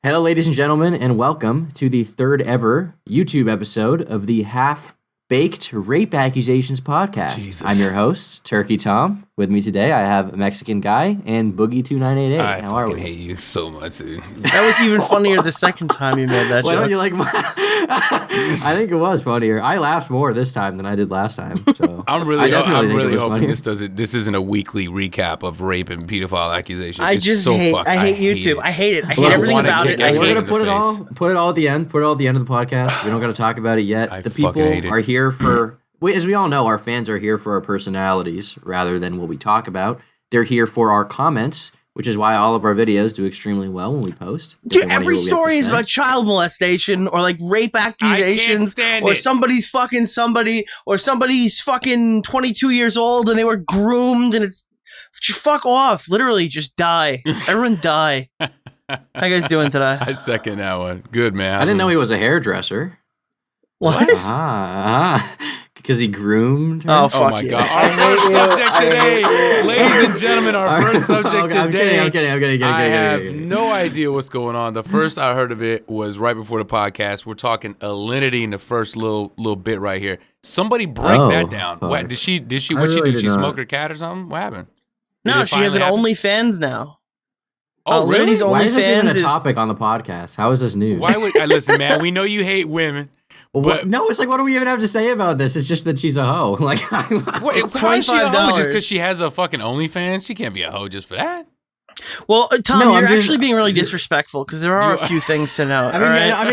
Hello, ladies and gentlemen, and welcome to the third ever YouTube episode of the Half-Baked Rape Accusations podcast. Jesus. I'm your host, Turkey Tom. With me today, I have a Mexican guy and Boogie2988. How are we? I hate you so much, dude. That was even funnier the second time you made that Why joke. don't you like my... I think it was funnier. I laughed more this time than I did last time. So I'm I really definitely think it hoping was funnier. this isn't a weekly recap of rape and pedophile accusations. I It's just so hate. fucked. I hate YouTube. I hate it. I hate Look, everything wanna about kick it. I everything hate We're in it. gonna the put it all at the end. Put it all at the end of the podcast. We don't got to talk about it yet. I The fucking people hate it. are here for. As we all know, our fans are here for our personalities rather than what we talk about. They're here for our comments, which is why all of our videos do extremely well when we post. If Dude, they wanna hear every what we have to story is say. about child molestation or like rape accusations stand or it. somebody's fucking somebody or somebody's fucking 22 years old and they were groomed and it's just fuck off. Literally just die. Everyone die. How you guys doing today? I second that one. Good, man. I didn't know he was a hairdresser. What? Because he groomed her. Oh, Oh fuck my you. god! I Our first hate you. subject I today, hate you. ladies and gentlemen, our first subject today. I'm kidding. I have no idea what's going on. The first I heard of it was right before the podcast. We're talking alinity in the first little bit right here. Somebody break that down. fuck. What did she? I What'd she really do? did She not. smoke her cat or something? What happened? Did No, it she has an finally happen? OnlyFans now. Oh, really? Ladies Why is this even a OnlyFans is- topic on the podcast? How is this news? Why would I listen, man? We know you hate women. What? No, it's like, what do we even have to say about this? It's just that she's a hoe. Like, What, It's how is she a hoe just $25. because she has a fucking OnlyFans? She can't be a hoe just for that. Well, Tom, No, I'm you're just- actually being really disrespectful because there are a few things to note.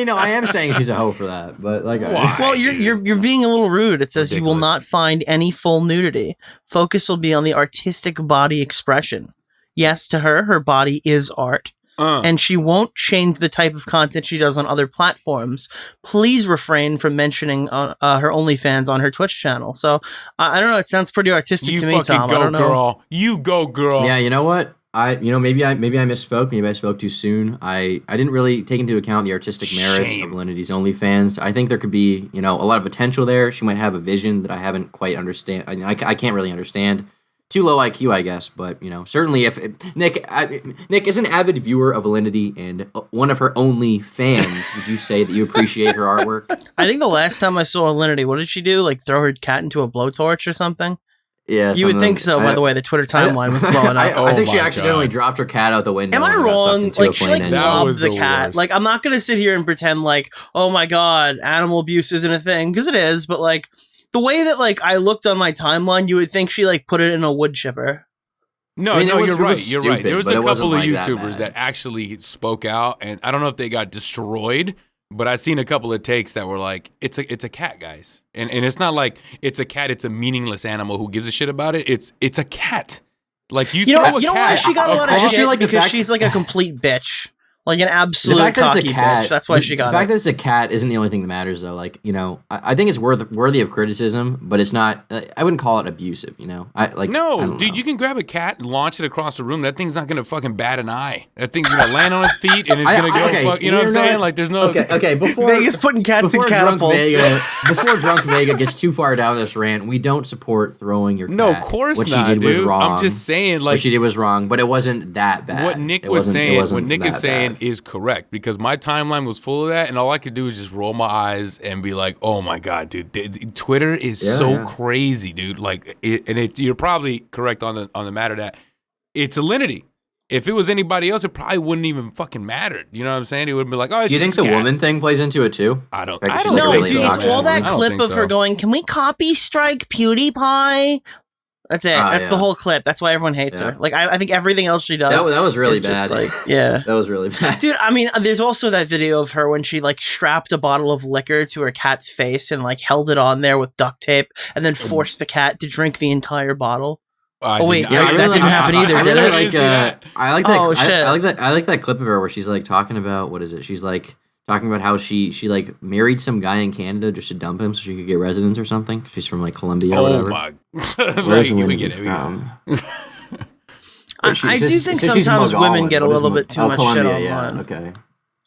no, I am saying she's a hoe for that, but like, Why? Well, you're being a little rude. It says you will Ridiculous. not find any full nudity. Focus will be on the artistic body expression. Yes, to her body is art, and she won't change the type of content she does on other platforms. Please refrain from mentioning her OnlyFans on her Twitch channel. So I don't know. It sounds pretty artistic You to me, fucking Tom. I go, don't know. girl. You go, girl. yeah, you know what? Maybe I misspoke. Maybe I spoke too soon. I didn't really take into account the artistic merits Shame. of Linity's OnlyFans. I think there could be, a lot of potential there. She might have a vision that I haven't quite understand. I can't really understand. Too low IQ, I guess, but certainly if Nick is an avid viewer of Alinity and one of her only fans, would you say that you appreciate her artwork? I think the last time I saw Alinity, what did she do? Like throw her cat into a blowtorch or something? Yeah, You would think so. By the way, the Twitter timeline was blowing up. I think Oh she my accidentally God. dropped her cat out the window. Am I and got sucked wrong? into a Like she plane like engine. That lobbed was the the cat. worst. Like I'm not gonna sit here and pretend like, oh my god, animal abuse isn't a thing because it is. But like the way that like I looked on my timeline, you would think she like put it in a wood chipper. No, I mean, no, it was- you're it right. was You're right. stupid, There was but a it wasn't couple of like that YouTubers bad. that actually spoke out, and I don't know if they got destroyed, but I've seen a couple of takes that were like, "It's a cat, guys," and it's not like it's a cat. It's a meaningless animal. Who gives a shit about it? It's a cat. Like you throw a You know cat. why she got a lot of I just shit feel like the because fact- she's like a complete bitch, like an The absolute fact that cocky it's a cat. bitch. That's why she got The fact it. that it's a cat isn't the only thing that matters, though. Like, I think it's worthy of criticism, but it's not. I wouldn't call it abusive. I don't No, know. dude, you can grab a cat and launch it across the room. That thing's not gonna fucking bat an eye. That thing's gonna land on its feet and it's gonna go. okay, Fuck, you know what I'm you know saying? what? Like, there's no. Okay. Before Vegas putting cats in before Drunk catapults. Vega, before Drunk Vega gets too far down this rant, we don't support throwing your cat. No, of course what not, she did was dude. wrong. I'm just saying, What like, she did was wrong, but it wasn't that bad. what Nick It was wasn't- it saying, wasn't what Nick is that saying bad. is correct because my timeline was full of that, and all I could do is just roll my eyes and be like, "Oh my god, dude, Twitter is so crazy, dude." Like, you're probably correct on the matter that it's Alinity. If it was anybody else, it probably wouldn't even fucking matter. You know what I'm saying? It would be like, "Oh, it's Do you think just a the cat." woman thing plays into it too? I don't. Like, I she's don't like a No, really dude, it's obnoxious all that woman. I don't clip think of her so. going, "Can we copy strike PewDiePie?" That's it. Ah, That's the yeah. whole clip. That's why everyone hates Yeah. her. Like I think everything else she does. That was really is just, bad. like, yeah. That was really bad. Dude, I mean, there's also that video of her when she like strapped a bottle of liquor to her cat's face and like held it on there with duct tape and then forced the cat to drink the entire bottle. I Oh, wait, didn't- yeah, I that really- didn't happen either, I did really it? like. see that. I like that. Oh, shit. I like that clip of her where she's like talking about what is it? She's like talking about how she like married some guy in Canada just to dump him so she could get residence or something. She's from like Colombia or Oh whatever. my! Where's we Lindsay get it. We get it. from? I She do says- think says she's sometimes women Mogollon. get a What is little Mo- bit too oh, much Colombia, shit yeah, online. okay.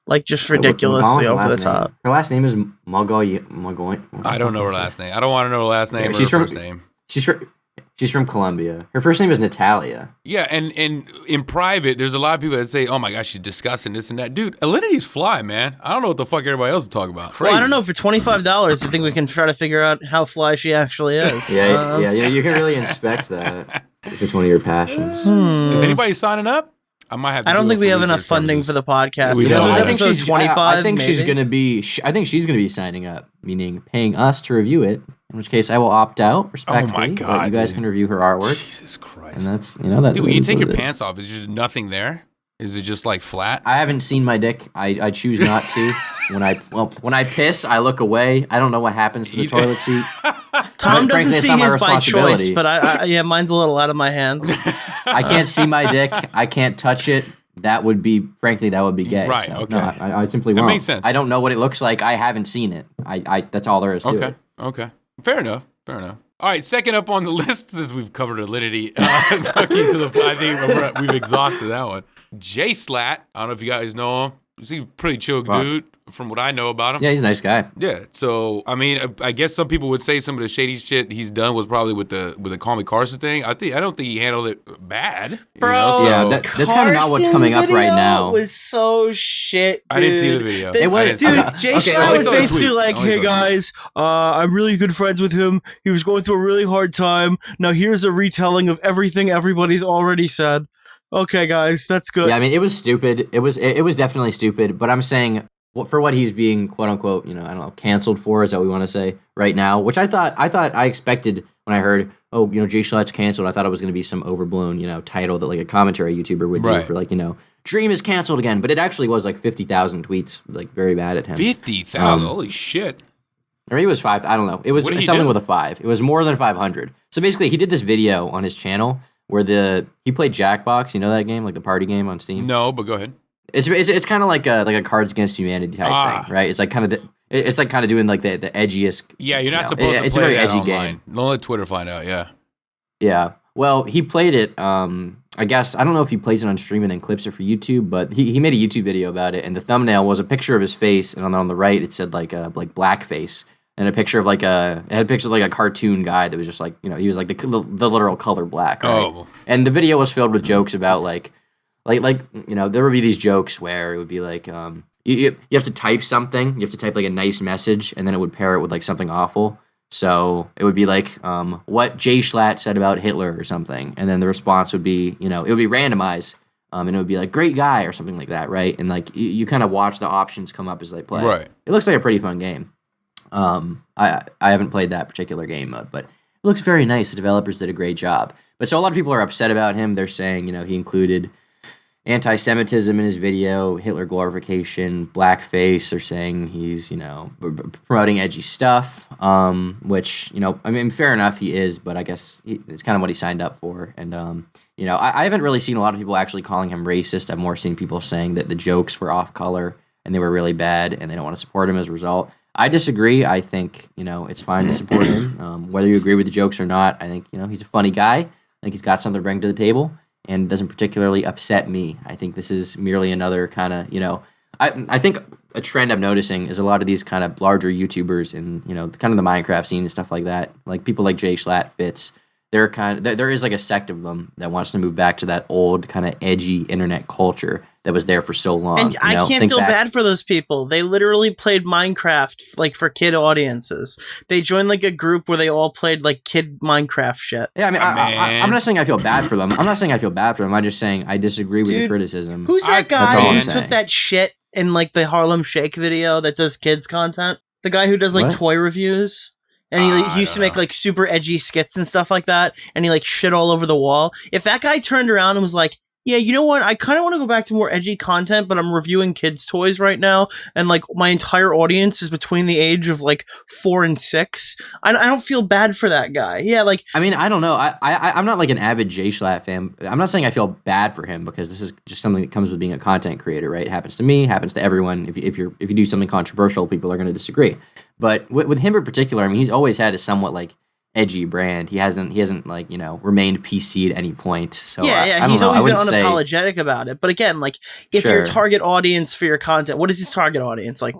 Like just Wait, ridiculously Mogollon's her over the last name? top. Her last name is Mogollon. I don't know her last name. I don't want to know her last name or she's her from- first name. She's from. She's from Colombia. Her first name is Natalia. Yeah, and in private, there's a lot of people that say, "Oh my gosh, she's disgusting," this and that. Dude, Alinity's fly, man. I don't know what the fuck everybody else is talking about. Crazy. Well, I don't know. For $25, I think we can try to figure out how fly she actually is. Yeah, you can really inspect that if it's one of your passions. Is anybody signing up? I might have. I don't think we have enough funding for the podcast. I think she's 25. I think she's gonna be. I think she's gonna be signing up, meaning paying us to review it. In which case, I will opt out respectfully. Oh my god! But you guys can review her artwork. Jesus Christ! And that's that. Dude, when you take your pants off, is there nothing there? Is it just like flat? I haven't seen my dick. I choose not to. When I piss, I look away. I don't know what happens to the toilet seat. Tom doesn't frankly, see his by choice, but I mine's a little out of my hands. I can't see my dick. I can't touch it. That would be gay. Right. So, Okay. No, I simply won't. That makes sense. I don't know what it looks like. I haven't seen it. I that's all there is to it. Okay. Fair enough. All right, second up on the list, since we've covered Alinity, I think we've exhausted that one. Jay Slat, I don't know if you guys know him. He's a pretty chill dude from what I know about him. Yeah, he's a nice guy. Yeah, so, I mean, I guess some people would say some of the shady shit he's done was probably with the Call Me Carson thing. I don't think he handled it bad. Bro, yeah, that's kind of not what's coming up right now. It was so shit, dude. I didn't see the video. It was, dude, Jay Slat was basically like, hey guys, I'm really good friends with him. He was going through a really hard time. Now here's a retelling of everything everybody's already said. Okay, guys, that's good. Yeah, I mean, it was stupid. It was definitely stupid. But I'm saying for what he's being quote unquote, I don't know, canceled for, is that what we want to say right now? Which I expected when I heard, Jay Schlatt's canceled. I thought it was going to be some overblown, title that like a commentary YouTuber would do for like, Dream is canceled again. But it actually was like 50,000 tweets, like very mad at him. 50,000, holy shit. Or maybe it was 5. I don't know. It was something with a 5. It was more than 500. So basically, he did this video on his channel where he played Jackbox, that game, like the party game on Steam. No, but go ahead. It's kind of like a Cards Against Humanity type thing, right? It's like kind of doing like the edgiest. Yeah, you're not supposed to play it's a very that edgy online. game. Don't let Twitter find out. Yeah. Yeah. Well, he played it. I guess I don't know if he plays it on stream and then clips it for YouTube, but he made a YouTube video about it, and the thumbnail was a picture of his face, and on the right it said like blackface. And a picture of it had a picture of like a cartoon guy that was just like, he was like the literal color black. Right? Oh. And the video was filled with jokes about like, there would be these jokes where it would be like, you have to type something, you have to type like a nice message, and then it would pair it with like something awful. So it would be like, what Jay Schlatt said about Hitler or something. And then the response would be, it would be randomized. And it would be like, great guy or something like that. Right. And like, you kind of watch the options come up as they play. Right. It looks like a pretty fun game. I haven't played that particular game mode, but it looks very nice. The developers did a great job. But so a lot of people are upset about him. They're saying, he included anti-Semitism in his video, Hitler glorification, blackface. They're saying he's, promoting edgy stuff, which, I mean, fair enough, he is, but I guess it's kind of what he signed up for. And, I haven't really seen a lot of people actually calling him racist. I've more seen people saying that the jokes were off color and they were really bad and they don't want to support him as a result. I disagree. I think, it's fine to support him. Whether you agree with the jokes or not, I think, he's a funny guy. I think he's got something to bring to the table and doesn't particularly upset me. I think this is merely another kind of, I think a trend I'm noticing is a lot of these kind of larger YouTubers and, kind of the Minecraft scene and stuff like that, like people like Jay Schlatt, Fitz, there is like a sect of them that wants to move back to that old kind of edgy internet culture that was there for so long. And I can't feel bad for those people. They literally played Minecraft like for kid audiences. They joined like a group where they all played like kid Minecraft shit. Yeah, I mean, I'm not saying I feel bad for them. I'm just saying I disagree with the criticism. Who's that guy who took that shit in like the Harlem Shake video that does kids content? The guy who does like toy reviews? And he used to make like super edgy skits and stuff like that. And he like shit all over the wall. If that guy turned around and was like, yeah, you know what? I kind of want to go back to more edgy content, but I'm reviewing kids' toys right now. And like my entire audience is between the age of like 4 and 6. I don't feel bad for that guy. Yeah, like. I mean, I don't know. I'm not like an avid Jay Schlatt fan. I'm not saying I feel bad for him because this is just something that comes with being a content creator, right? It happens to me, happens to everyone. If you do something controversial, people are going to disagree. But with him in particular, I mean, he's always had a somewhat like edgy brand. He hasn't like, remained PC at any point. So he's always been unapologetic about it. But again, like if your target audience for your content, what is his target audience? Like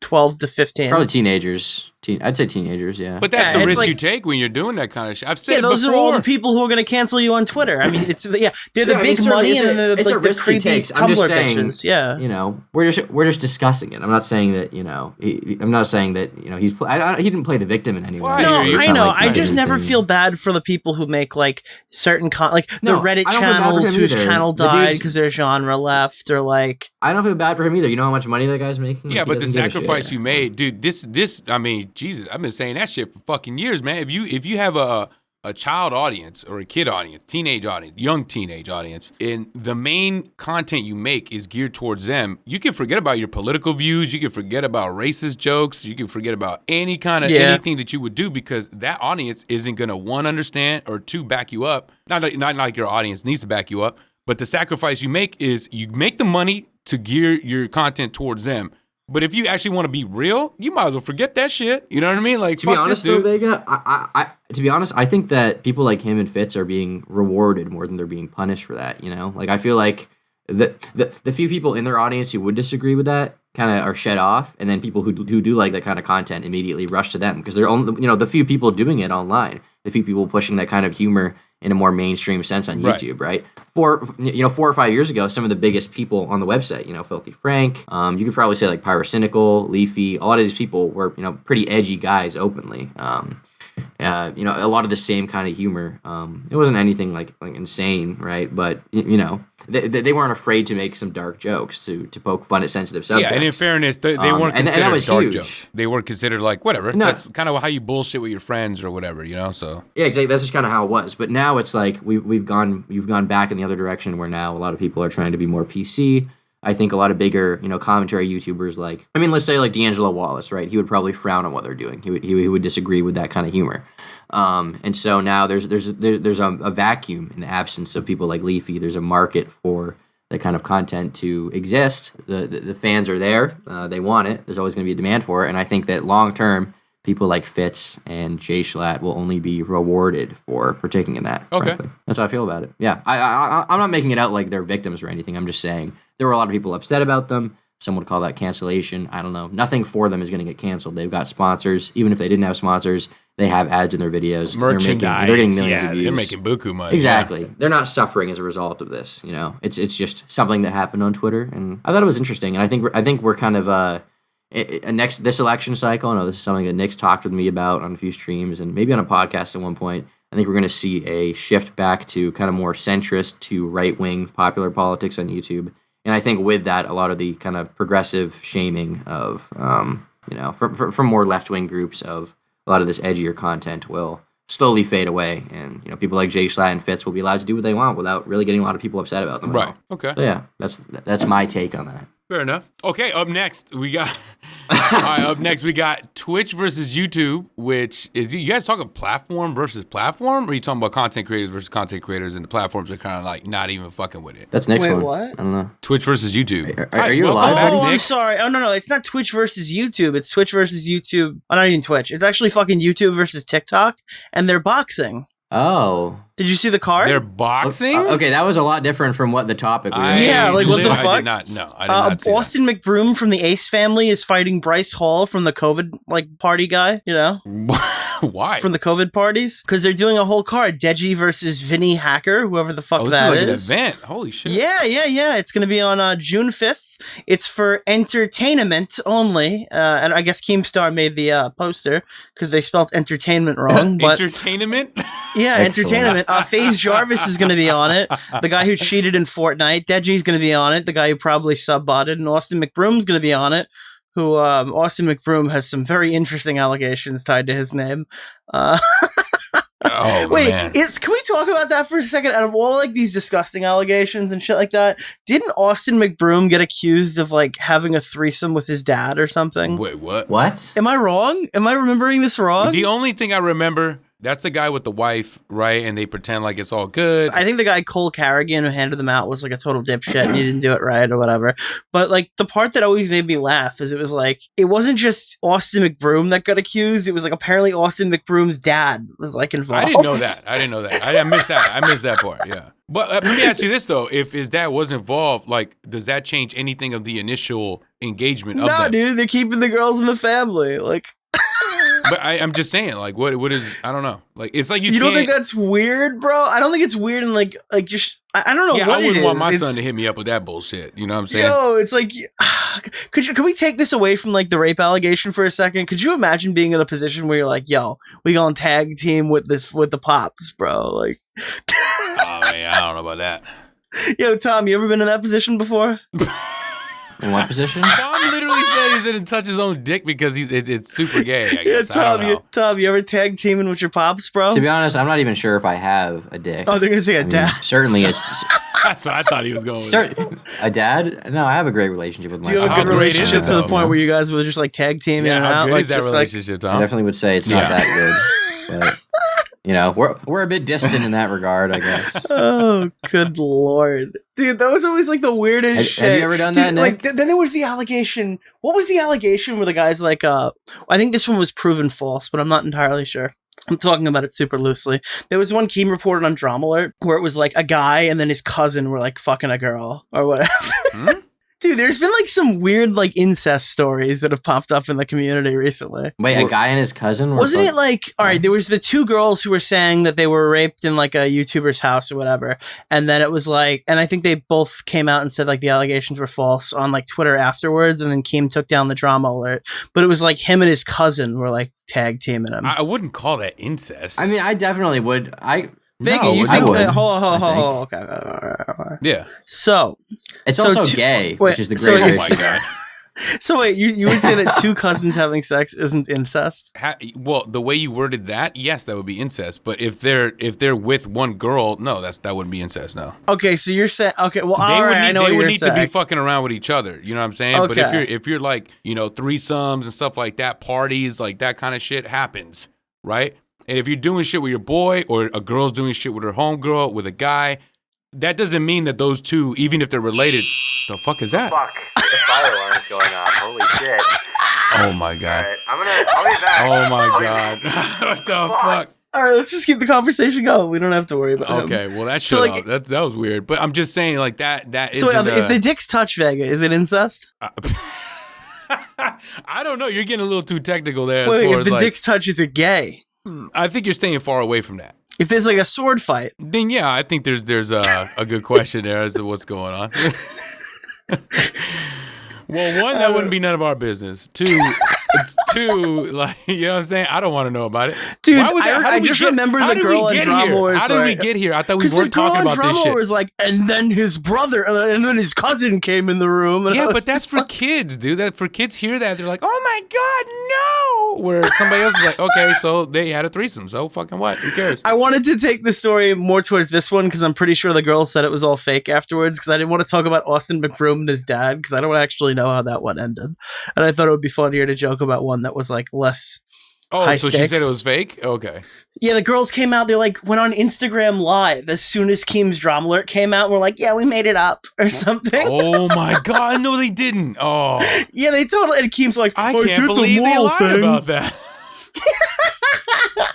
12 to 15? Probably teenagers. I'd say teenagers, yeah. But that's Yeah, the it's risk you take when you're doing that kind of shit. I've said Yeah, it those before. are all the people who are going to cancel you on Twitter. I mean, they're the Yeah, I mean, big certainly money and it's a the risk he creepy takes. Tumblr I'm just saying, bitches. Yeah, you know, we're just discussing it. I'm not saying that, you know, I'm not saying that, you know, he didn't play the victim in any way. Well, no, hear you. I It's not know. like I he just did never anything. feel bad for the people who make like certain the No, Reddit I don't feel bad for channels him whose either. channel The died dude's- because their genre left, or like. I don't feel bad for him either. You know how much money that guy's making? Yeah, Like, he but the doesn't give a sacrifice shit. you made, dude. This. I mean, Jesus, I've been saying that shit for fucking years, man. If you have a child audience or a kid audience, teenage audience, young teenage audience, and the main content you make is geared towards them, you can forget about your political views. You can forget about racist jokes. You can forget about any kind of anything that you would do, because that audience isn't gonna, one, understand, or two, back you up. Not like your audience needs to back you up, but the sacrifice you make is you make the money to gear your content towards them. But if you actually want to be real, you might as well forget that shit. You know what I mean? Like, To be honest, though, Vega, to be honest, I think that people like him and Fitz are being rewarded more than they're being punished for that. You know, like I feel like the few people in their audience who would disagree with that kind of are shed off, and then people who do like that kind of content immediately rush to them because they're only, you know, the few people doing it online, the few people pushing that kind of humor in a more mainstream sense on YouTube, right? 4 or 5 years ago, some of the biggest people on the website, you know, Filthy Frank, you could probably say like Pyrocynical, Leafy, a lot of these people were, you know, pretty edgy guys openly. You know, a lot of the same kind of humor. It wasn't anything like insane, right? But you know, they weren't afraid to make some dark jokes to poke fun at sensitive subjects. Yeah, and in fairness, they weren't considered that was dark huge. jokes. They were considered like whatever. No. That's kind of how you bullshit with your friends or whatever, you know. So Yeah, exactly. That's just kind of how it was. But now it's like you've gone back in the other direction, where now a lot of people are trying to be more PC. I think a lot of bigger, you know, commentary YouTubers like, I mean, let's say like D'Angelo Wallace, right? He would probably frown on what they're doing. He would disagree with that kind of humor. And so now there's a vacuum in the absence of people like Leafy. There's a market for that kind of content to exist. The fans are there. They want it. There's always going to be a demand for it. And I think that long term, people like Fitz and Jay Schlatt will only be rewarded for partaking in that. Okay. Frankly. That's how I feel about it. Yeah, I'm not making it out like they're victims or anything. I'm just saying there were a lot of people upset about them. Some would call that cancellation. I don't know. Nothing for them is going to get canceled. They've got sponsors. Even if they didn't have sponsors, they have ads in their videos. merchandise, They're getting millions of views. They're making buku money. Exactly. Yeah. They're not suffering as a result of this. You know, it's just something that happened on Twitter, and I thought it was interesting. And I think we're kind of this election cycle. I know this is something that Nick's talked with me about on a few streams and maybe on a podcast at one point. I think we're going to see a shift back to kind of more centrist to right wing popular politics on YouTube. And I think with that, a lot of the kind of progressive shaming of, you know, from more left wing groups of a lot of this edgier content will slowly fade away. And, you know, people like Jay Schlatt and Fitz will be allowed to do what they want without really getting a lot of people upset about them. at Right. all. Okay. So yeah, that's my take on that. Fair enough. Okay, up next we got up next we got Twitch versus YouTube, which is, you guys talking platform versus platform, or are you talking about content creators versus content creators, and the platforms are kind of like not even fucking with it? That's next Wait, one. what? I don't know. Twitch versus YouTube. Are you welcome alive, back, buddy? Oh, I'm Nick. sorry. Oh, no. It's not Twitch versus YouTube. It's Twitch versus YouTube. Oh, not even Twitch. It's actually fucking YouTube versus TikTok, and they're boxing. Oh. Did you see the card? They're boxing. Okay, that was a lot different from what the topic was. Yeah, like, what the I fuck? did not. No, I did not see Austin McBroom from the Ace family is fighting Bryce Hall from the COVID party guy, you know? that. Why? From the COVID parties. Because they're doing a whole card. Deji versus Vinny Hacker, whoever the fuck this that is like is. an event. Holy shit. Yeah. It's going to be on June 5th. It's for entertainment only. And I guess Keemstar made the poster because they spelled entertainment wrong. But Entertainment. yeah, Excellent. entertainment. FaZe Jarvis is going to be on it. The guy who cheated in Fortnite. Deji's going to be on it. The guy who probably sub-botted. And Austin McBroom's going to be on it. Who Austin McBroom has some very interesting allegations tied to his name. Oh Wait, man. can we talk about that for a second? Out of all these disgusting allegations and shit like that, didn't Austin McBroom get accused of having a threesome with his dad or something? Wait, what? What? Am I wrong? Am I remembering this wrong? The only thing I remember, that's the guy with the wife, right? And they pretend like it's all good. I think the guy Cole Carrigan who handed them out was a total dipshit and he didn't do it right or whatever. But the part that always made me laugh is it wasn't just Austin McBroom that got accused. It was apparently Austin McBroom's dad was involved. I didn't know that. I missed that. I missed that part. Yeah. But let me ask you this though: if his dad was involved, does that change anything of the initial engagement of No, them? dude, they're keeping the girls in the family. But I'm just saying, like, what is? I don't know. Like, it's like you don't think that's weird, bro? I don't think it's weird, and like just I don't know. Yeah, what I wouldn't want my It's, son to hit me up with that bullshit. You know what I'm saying? Yo, it's like, could we take this away from like the rape allegation for a second? Could you imagine being in a position where you're like, yo, we gonna tag team with the pops, bro? Like, oh man, I don't know about that. Yo, Tom, you ever been in that position before? In what position? Tom literally said he didn't touch his own dick because it's super gay. I guess. Yeah, Tom, you ever tag teaming with your pops, bro? To be honest, I'm not even sure if I have a dick. Oh, they're gonna say a dad. Certainly, it's. That's what I thought he was going with. A dad? No, I have a great relationship with my. Do you have a father. good relationship to the point where you guys would just like tag teaming? Yeah, how out? good Like, is that relationship, Tom? I definitely would say it's not that good, but. You know, we're a bit distant in that regard, I guess. Oh, good lord, dude, that was always like the weirdest shit. Have you ever done that, Nick? Like, then there was the allegation. What was the allegation where the guy's like, I think this one was proven false, but I'm not entirely sure. I'm talking about it super loosely. There was one Keem reported on Drama Alert where it was like a guy and then his cousin were like fucking a girl or whatever. Dude, there's been like some weird like incest stories that have popped up in the community recently. Wait, a guy and his cousin? Wasn't it like, all right, there was the two girls who were saying that they were raped in like a YouTuber's house or whatever. And then it was like, and I think they both came out and said like the allegations were false on like Twitter afterwards. And then Keem took down the Drama Alert. But it was like him and his cousin were like tag teaming him. I wouldn't call that incest. I mean, I definitely would. Vega, you think? Hold on. Okay. Yeah. So it's also gay, which is the great. Oh my god. So wait, you would say that two cousins having sex isn't incest? Well, the way you worded that, yes, that would be incest. But if they're with one girl, no, that wouldn't be incest. No. Okay, so you're saying well, they would need to be fucking around with each other. You know what I'm saying? Okay. But if you're like threesomes and stuff like that, parties like that kind of shit happens, right? And if you're doing shit with your boy or a girl's doing shit with her homegirl with a guy, that doesn't mean that those two, even if they're related, the fuck is that? Fuck, the fire alarm's going off. Holy shit. Oh my god. All right, I'll be back. Oh my god. What the fuck? All right, let's just keep the conversation going. We don't have to worry about him. Okay, well that was weird. But I'm just saying like that So if the dicks touch Vega, is it incest? I don't know. You're getting a little too technical there. Wait, if the dicks touch, is it gay? I think you're staying far away from that. If there's like a sword fight, then yeah, I think there's a good question there as to what's going on. Well, one, that wouldn't be none of our business. Two, like, you know what I'm saying? I don't want to know about it. Dude, I just remember the girl in Drama Wars. How did we get here? I thought we weren't talking about this shit. Because the girl in Drama Wars like, and then his brother, and then his cousin came in the room. Yeah, but that's for kids, dude. That for kids hear that, they're like, oh my God, no! Where somebody else is like, okay, so they had a threesome, so fucking what? Who cares? I wanted to take the story more towards this one, because I'm pretty sure the girl said it was all fake afterwards, because I didn't want to talk about Austin McBroom and his dad, because I don't actually know how that one ended. And I thought it would be funnier to joke about one that was like less high so stakes. She said it was fake? Okay. Yeah, the girls came out, they like went on Instagram Live as soon as Keem's Drama Alert came out and were like, yeah, we made it up or something. Oh my God, no they didn't. Oh. Yeah, they totally, and Keem's like, I can't believe they lied about that.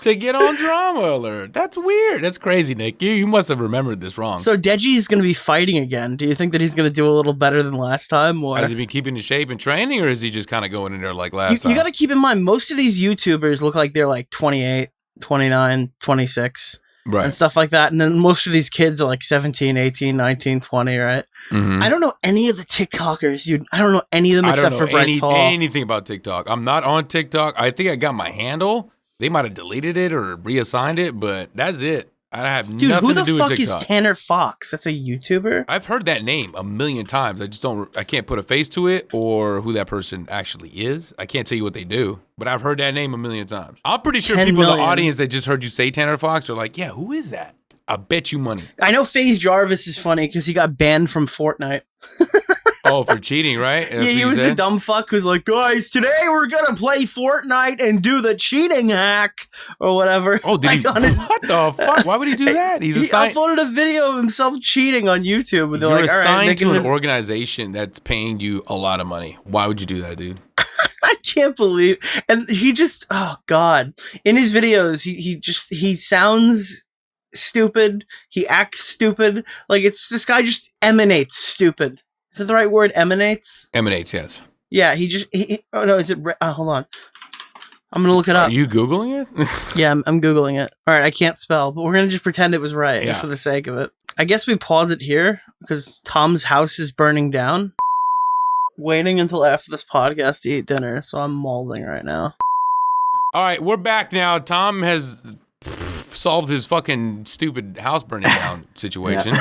To get on Drama Alert. That's weird. That's crazy, Nick. You must have remembered this wrong. So Deji's going to be fighting again. Do you think that he's going to do a little better than last time? Or has he been keeping in shape and training, or is he just kind of going in there like last time? You got to keep in mind, most of these YouTubers look like they're like 28, 29, 26. Right. And stuff like that. And then most of these kids are like 17, 18, 19, 20, right? Mm-hmm. I don't know any of the TikTokers, dude. I don't know any of them except for Bryce Hall. Anything about TikTok. I'm not on TikTok. I think I got my handle. They might have deleted it or reassigned it, but that's it. I have nothing to do with TikTok. Dude, who the fuck is Tanner Fox? That's a YouTuber? I've heard that name a million times. I can't put a face to it or who that person actually is. I can't tell you what they do, but I've heard that name a million times. I'm pretty sure people in the audience that just heard you say Tanner Fox are like, yeah, who is that? I bet you money. I know FaZe Jarvis is funny because he got banned from Fortnite. Oh, for cheating, right? Yeah, he was the dumb fuck who's like, guys, today we're gonna play Fortnite and do the cheating hack or whatever. Oh, did he? What the fuck? Why would he do that? He uploaded a video of himself cheating on YouTube. And you're assigned to an organization that's paying you a lot of money. Why would you do that, dude? I can't believe. And he just, oh God, in his videos, he sounds stupid. He acts stupid. Like this guy just emanates stupid. Is that the right word? Emanates? Emanates, yes. Yeah, oh no, is it, hold on. I'm gonna look it up. Are you Googling it? Yeah, I'm Googling it. All right, I can't spell, but we're gonna just pretend it was right, Yeah. just for the sake of it. I guess we pause it here because Tom's house is burning down. Waiting until after this podcast to eat dinner, so I'm molding right now. All right, we're back now. Tom has solved his fucking stupid house burning down situation.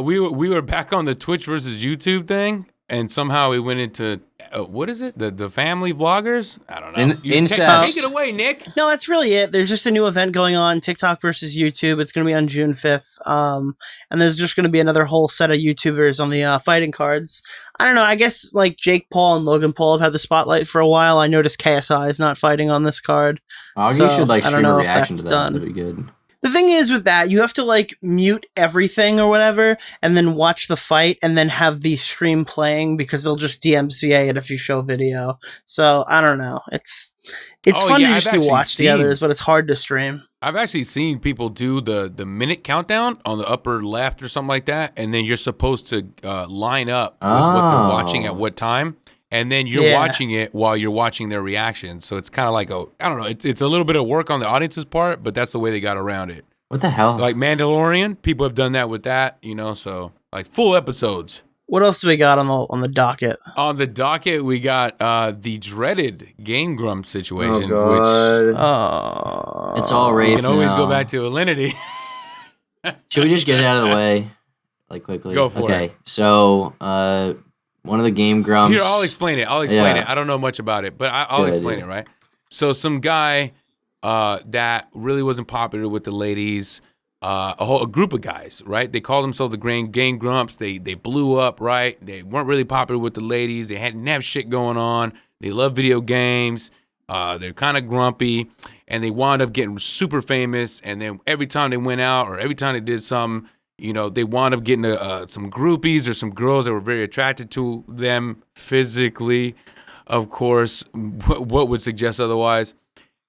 We were back on the Twitch versus YouTube thing, and somehow we went into what is it? The family vloggers? I don't know. Incest. Take it away, Nick. No, that's really it. There's just a new event going on, TikTok versus YouTube. It's going to be on June 5th. And there's just going to be another whole set of YouTubers on the fighting cards. I don't know. I guess like Jake Paul and Logan Paul have had the spotlight for a while. I noticed KSI is not fighting on this card. Oh, So, you should I don't stream know a if reaction that's to that. done. That'd be good. The thing is with that, you have to mute everything or whatever, and then watch the fight, and then have the stream playing because they'll just DMCA it if you show video. So I don't know. It's fun to just do watch togethers, but it's hard to stream. I've actually seen people do the minute countdown on the upper left or something like that, and then you're supposed to line up with what they're watching at what time. And then you're watching it while you're watching their reaction. So it's kind of like I don't know. It's a little bit of work on the audience's part, but that's the way they got around it. What the hell? Like Mandalorian, people have done that with that, so like full episodes. What else do we got on the docket? On the docket, we got the dreaded Game Grumps situation, which It's all rape. you can always now. go back to Alinity. Should we just get it out of the way, quickly? Go for it. Okay, so one of the Game Grumps. Here, I'll explain it. I don't know much about it, but I'll explain it, right? So some guy that really wasn't popular with the ladies, a group of guys, right? They called themselves the Game Grumps. They blew up, right? They weren't really popular with the ladies. They didn't have shit going on. They love video games. They're kind of grumpy, and they wound up getting super famous. And then every time they went out or every time they did something, they wound up getting some groupies or some girls that were very attracted to them physically, of course. What would suggest otherwise?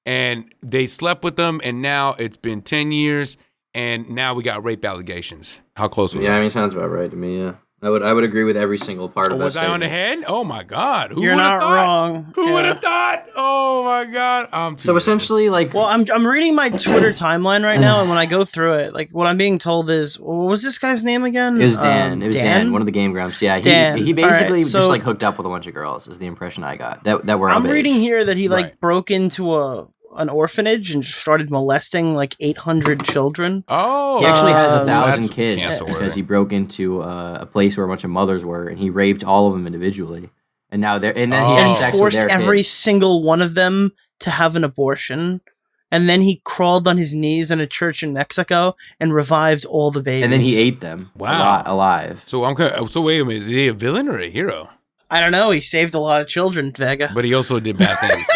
And they slept with them, and now it's been 10 years, and now we got rape allegations. How close was that? Yeah, sounds about right to me, yeah. I would agree with every single part of that Was I on the head? Oh, my God. Who You're would not have thought? wrong. Who Yeah. would have thought? Oh, my God. So essentially, Well, I'm reading my Twitter timeline right now, and when I go through it, what I'm being told is, what was this guy's name again? it was Dan. It was Dan, one of the Game Grumps. Yeah, Dan. he basically Alright, so- just hooked up with a bunch of girls. Is the impression I got that were. I'm of reading age. here that he Right. broke into an orphanage and started molesting 800 children. Oh. He actually has Um, 1,000 that's kids cancel because order. he broke into a place where a bunch of mothers were, and he raped all of them individually. And now then he And had he sex with forced their every kids. single one of them to have an abortion. And then he crawled on his knees in a church in Mexico and revived all the babies. And then he ate them. Wow. alive. So so wait a minute. Is he a villain or a hero? I don't know. He saved a lot of children, Vega. But he also did bad things.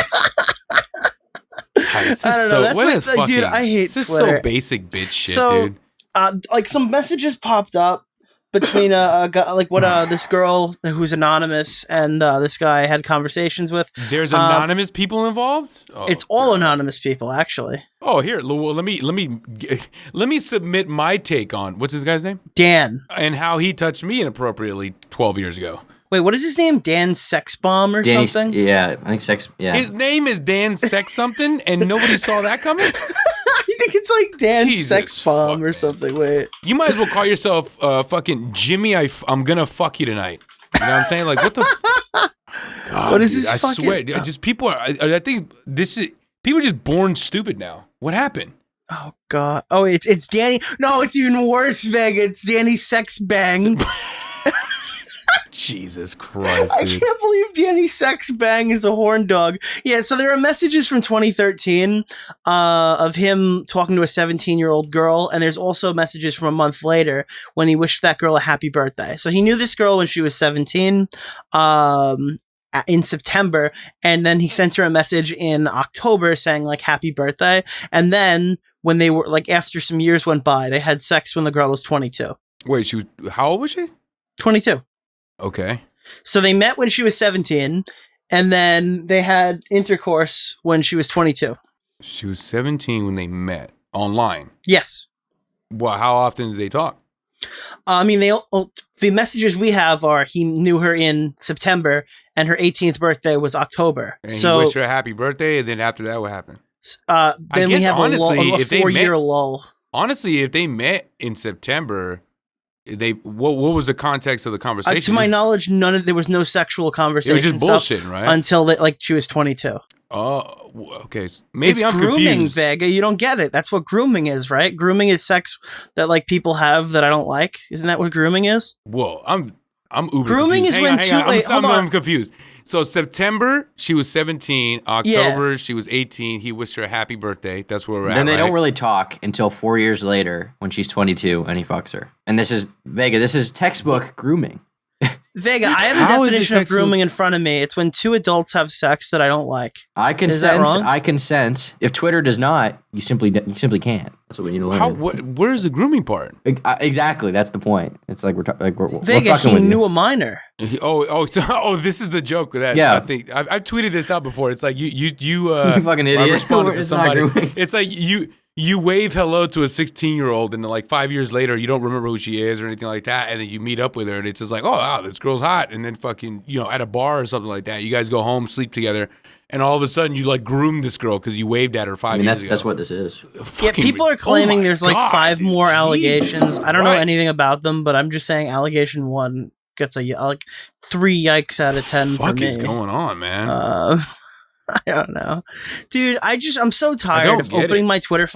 God, this I is don't know, so, that's what what- a fucking, dude, I hate this is Twitter. so basic bitch shit, So, dude. Some messages popped up between a guy, this girl who's anonymous and this guy had conversations with. There's anonymous people involved? Oh, It's all God. anonymous people, actually. Oh, here, let me submit my take on what's this guy's name Dan. and how he touched me inappropriately 12 years ago. Wait, what is his name? Dan Sexbomb or Danny, something? yeah, I think sex. Yeah, His name is Dan Sex something, and nobody saw that coming. I think it's Dan Jesus Sexbomb fuck, or man. something. Wait. You might as well call yourself fucking Jimmy. I'm gonna fuck you tonight. You know what I'm saying? Like what the? God, What is dude, this I fucking- swear, dude, just people are. I think this is people are just born stupid now. What happened? Oh God. Oh, it's Danny. No, it's even worse, Vega. It's Danny Sexbang. Jesus Christ, I dude. can't believe Danny Sexbang is a horn dog. Yeah, so there are messages from 2013 of him talking to a 17-year-old girl, and there's also messages from a month later when he wished that girl a happy birthday. So he knew this girl when she was 17 in September, and then he sent her a message in October saying happy birthday. And then when they were after some years went by, they had sex when the girl was 22. Wait, how old was she? 22. Okay. So they met when she was 17, and then they had intercourse when she was 22. She was 17 when they met online. Yes. Well, how often did they talk? I mean, the messages we have are he knew her in September, and her 18th birthday was October. And so he wished her a happy birthday, and then after that, what happened? Then we have honestly, a 4-year lull. Honestly, if they met in September, what was the context of the conversation? To my knowledge, there was no sexual conversation. It was just bullshitting, right? Until she was 22. Oh, okay. Maybe it's I'm grooming, confused. Vega. You don't get it. That's what grooming is, right? Grooming is sex that people have that I don't like. Isn't that what grooming is? Whoa, I'm uber grooming confused. is when I'm confused. So September, she was 17. October, she was 18. He wished her a happy birthday. That's where we're at. Then they right? don't really talk until 4 years later when she's 22 and he fucks her. And this is Vega. This is textbook grooming. Vega, I have a definition of grooming in front of me. It's when two adults have sex that I don't like. I consent. I consent. If Twitter does not, you simply can't. That's what we need to learn. Where's the grooming part? Exactly. That's the point. It's like we're Vega, fucking he with knew you. a minor. This is the joke that yeah. I think I've tweeted this out before. It's like you you fucking idiot. Responded to somebody. It's like you wave hello to a 16-year-old, and like 5 years later, you don't remember who she is or anything like that, and then you meet up with her, and it's just like, oh, wow, this girl's hot, and then fucking, at a bar or something like that, you guys go home, sleep together, and all of a sudden, you groom this girl because you waved at her 5 years ago. That's what this is. People are claiming there's 5 more allegations. I don't know anything about them, but I'm just saying allegation 1 gets 3 yikes out of 10 for me. What is going on, man? I don't know. Dude, I'm so tired of opening my Twitter.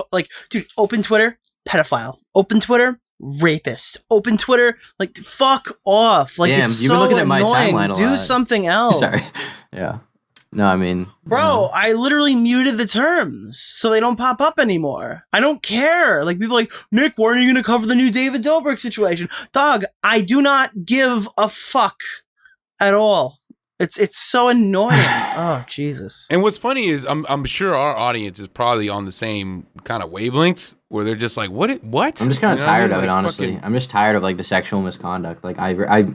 Open Twitter, pedophile. Open Twitter, rapist. Open Twitter, fuck off. Damn, it's you've so been looking at my annoying. timeline a lot. Do something else. Sorry. Yeah. No, I mean... Bro, I literally muted the terms so they don't pop up anymore. I don't care. People are like, Nick, why are you going to cover the new David Dobrik situation? Dog, I do not give a fuck at all. It's so annoying. Oh, Jesus. And what's funny is I'm sure our audience is probably on the same kind of wavelength where they're just like, what? I'm just kind of tired of it, honestly. I'm just tired of the sexual misconduct. I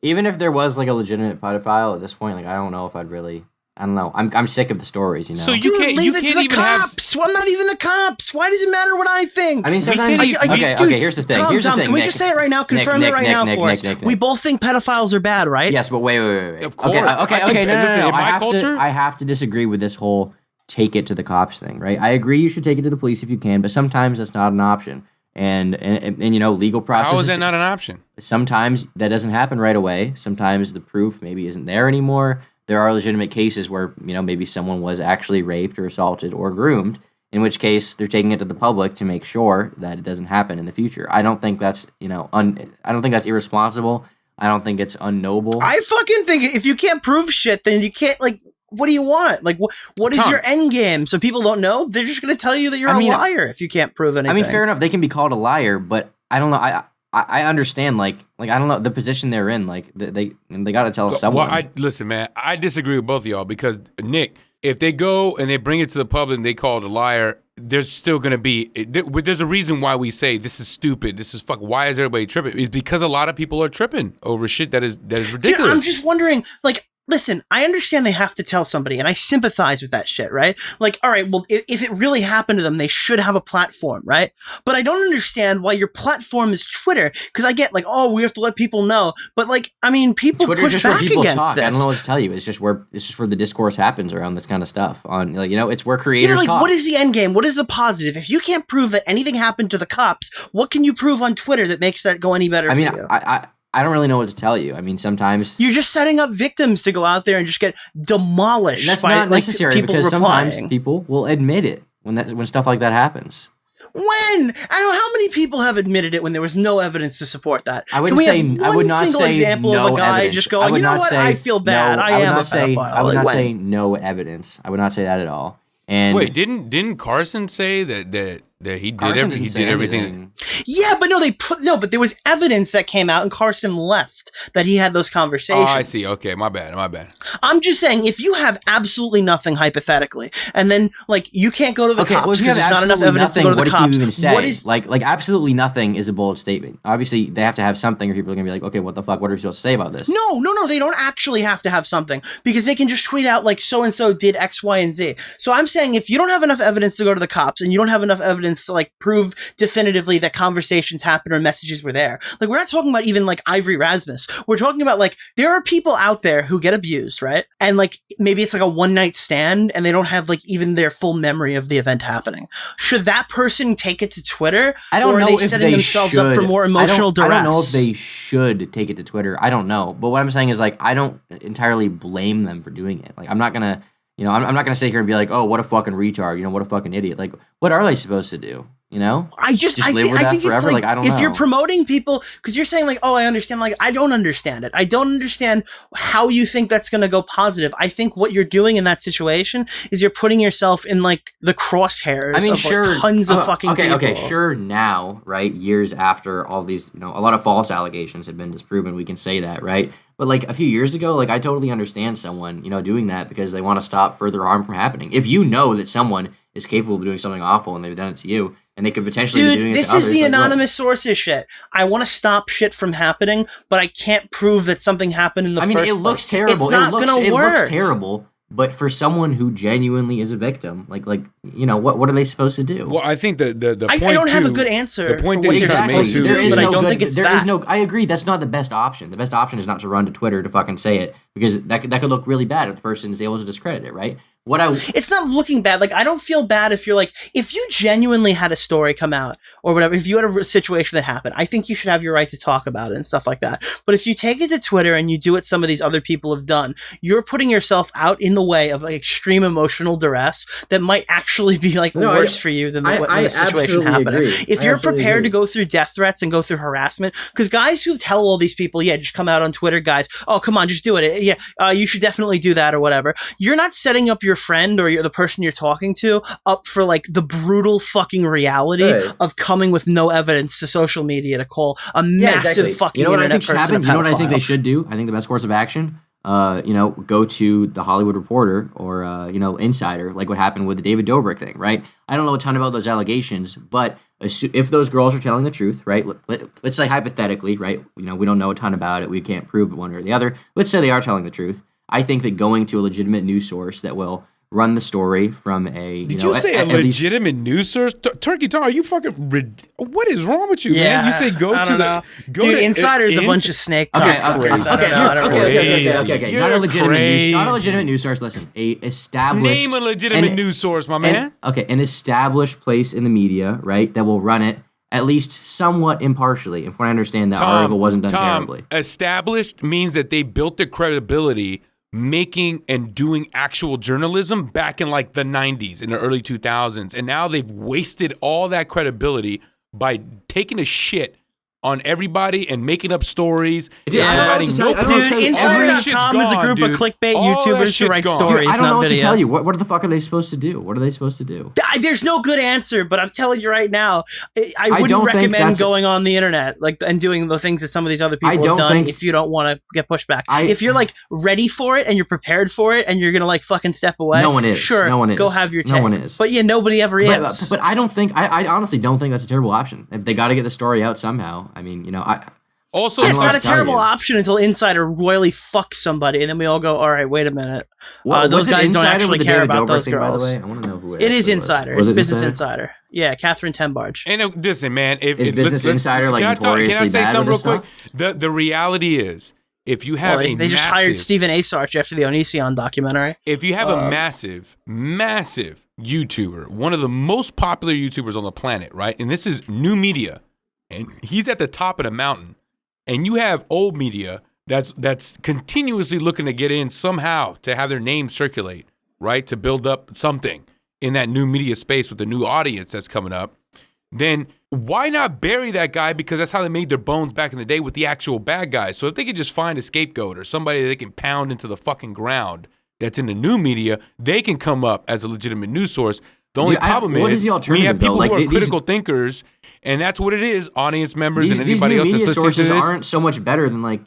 even if there was a legitimate pedophile at this point, I don't know if I'd really... I don't know. I'm sick of the stories, So you Dude, can't leave it to the even cops. Well, I'm not even the cops. Why does it matter what I think? I mean, sometimes. Okay. Here's the thing. Tom, Can we just say it right now? Confirm it right now for us. We both think pedophiles are bad, right? Yes, but wait. Of course. Okay. No. In my culture, I have to disagree with this whole take it to the cops thing, right? I agree you should take it to the police if you can, but sometimes that's not an option. And legal process. How is that not an option? Sometimes that doesn't happen right away. Sometimes the proof maybe isn't there anymore. There are legitimate cases where, maybe someone was actually raped or assaulted or groomed, in which case they're taking it to the public to make sure that it doesn't happen in the future. I don't think that's, I don't think that's irresponsible. I don't think it's unnoble. I fucking think if you can't prove shit, then you can't, what do you want? What is your end game? So people don't know? They're just going to tell you that you're a liar if you can't prove anything. I mean, fair enough. They can be called a liar, but I don't know. I understand, I don't know, the position they're in, they got to tell someone. Well, listen, man, I disagree with both of y'all because, Nick, if they go and they bring it to the public and they call it a liar, there's still going to be, there's a reason why we say this is stupid, this is why is everybody tripping? It's because a lot of people are tripping over shit that is ridiculous. Dude, I'm just wondering, listen, I understand they have to tell somebody, and I sympathize with that shit, right? All right, well, if it really happened to them, they should have a platform, right? But I don't understand why your platform is Twitter, because I get, we have to let people know, but, people Twitter's push just back where people against talk. this. I don't know what to tell you. It's just where the discourse happens around this kind of stuff. On it's where creators talk. What is the end game? What is the positive? If you can't prove that anything happened to the cops, what can you prove on Twitter that makes that go any better for you? I don't really know what to tell you. I mean, sometimes... You're just setting up victims to go out there and just get demolished. That's by, not necessary because replying. sometimes people will admit it when stuff like that happens. When? I don't know how many people have admitted it when there was no evidence to support that. I would not say example no of a guy evidence. just going, you know what, I feel bad. I am a pedophile. I would not say no evidence. I would not say that at all. And wait, didn't Carson say that he did everything? Yeah, but but there was evidence that came out, and Carson left that he had those conversations. Oh, I see. Okay, my bad. I'm just saying, if you have absolutely nothing hypothetically, and then you can't go to the cops because there's not enough evidence to go to the cops. What do you even say? What is absolutely nothing is a bold statement. Obviously, they have to have something, or people are gonna be like, okay, what the fuck? What are we supposed to say about this? No, they don't actually have to have something because they can just tweet out so and so did X, Y, and Z. So I'm saying, if you don't have enough evidence to go to the cops, and you don't have enough evidence evidence to like prove definitively that conversations happened or messages were there. Like, we're not talking about even like Ivory Rasmus. We're talking about like, there are people out there who get abused, right? And like, maybe it's like a one night stand and they don't have like even their full memory of the event happening. Should that person take it to Twitter? I don't know or are they if setting they themselves should. up for more emotional duress? I don't know if they should take it to Twitter. I don't know. But what I'm saying is like, I don't entirely blame them for doing it. Like, I'm not gonna, I'm not gonna sit here and be like, oh, what a fucking retard, what a fucking idiot. Like, what are they supposed to do? I live with that think forever. it's like, I don't if know. you're promoting people, because you're saying like, oh, I understand. Like, I don't understand it. I don't understand how you think that's going to go positive. I think what you're doing in that situation is you're putting yourself in like the crosshairs. Of like, tons of fucking people. Okay, sure. Now, right, years after all these, a lot of false allegations have been disproven, we can say that, right? But like a few years ago, like I totally understand someone, doing that because they want to stop further harm from happening. If you know that someone is capable of doing something awful and they've done it to you, and they could potentially be doing it to others. This is the like, anonymous sources shit. I want to stop shit from happening, but I can't prove that something happened in the first place. It looks terrible. It's not going to work. It looks terrible. But for someone who genuinely is a victim, what are they supposed to do? Well, I think the point I don't have a good answer. The point for that what you you're made saying, too, but I don't think it's that. I agree. That's not the best option. The best option is not to run to Twitter to fucking say it, because that could look really bad if the person is able to discredit it, right? It's not looking bad. Like, I don't feel bad if you're like, if you genuinely had a story come out or whatever, if you had a situation that happened, I think you should have your right to talk about it and stuff like that. But if you take it to Twitter and you do what some of these other people have done, you're putting yourself out in the way of like extreme emotional duress that might actually be like worse for you than when the situation happened. If you're prepared to go through death threats and go through harassment, because guys who tell all these people, just come out on Twitter, guys, oh, come on, just do it. You should definitely do that or whatever. You're not setting up your friend or the person you're talking to up for like the brutal fucking reality of coming with no evidence to social media to call a massive fucking internet person a pedophile. You know what I think they should do? I think the best course of action, go to the Hollywood Reporter or Insider, like what happened with the David Dobrik thing, right? I don't know a ton about those allegations, but if those girls are telling the truth, right? Let's say hypothetically, right? We don't know a ton about it. We can't prove one or the other. Let's say they are telling the truth. I think that going to a legitimate news source that will run the story from a Did you say a legitimate news source? Turkey Tom, are you fucking what is wrong with you, man? You say go to Insider's a bunch of snake. Okay. Not a legitimate news source. Listen, name a legitimate news source, my man. An established place in the media, right, that will run it at least somewhat impartially. If I understand that article wasn't done terribly. Established means that they built their credibility making and doing actual journalism back in like the 90s, in the early 2000s. And now they've wasted all that credibility by taking a shit on everybody and making up stories. Insider.com is a group of clickbait YouTubers who write stories. I don't know what to tell you. What the fuck are they supposed to do? What are they supposed to do? There's no good answer, but I'm telling you right now, I wouldn't recommend going on the internet and doing the things that some of these other people have done if you don't want to get pushed back. If you're like ready for it and you're prepared for it and you're gonna like fucking step away, no one is. Sure, no one is. Go have your take. No one is. But nobody ever is. But I don't think. I honestly don't think that's a terrible option. If they got to get the story out somehow, I mean, Also, it's not a terrible option until Insider royally fucks somebody, and then we all go, "All right, wait a minute. Those guys don't actually care about those girls." By the way, I want to know who it is. Insider. It's Business Insider. Yeah, Catherine Tenbarge. And listen, man, is Business Insider like notoriously bad with this stuff? The reality is, if you have they just hired Stephen Asarch after the Onision documentary. If you have a massive YouTuber, one of the most popular YouTubers on the planet, right? And this is new media, and he's at the top of the mountain. And you have old media that's continuously looking to get in somehow to have their name circulate, right? To build up something in that new media space with the new audience that's coming up. Then why not bury that guy? Because that's how they made their bones back in the day with the actual bad guys. So if they could just find a scapegoat or somebody they can pound into the fucking ground that's in the new media, they can come up as a legitimate news source. The only problem is we have people who are critical thinkers. And that's what it is, audience members and anybody else that's listening to this. Aren't so much better than like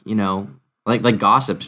gossip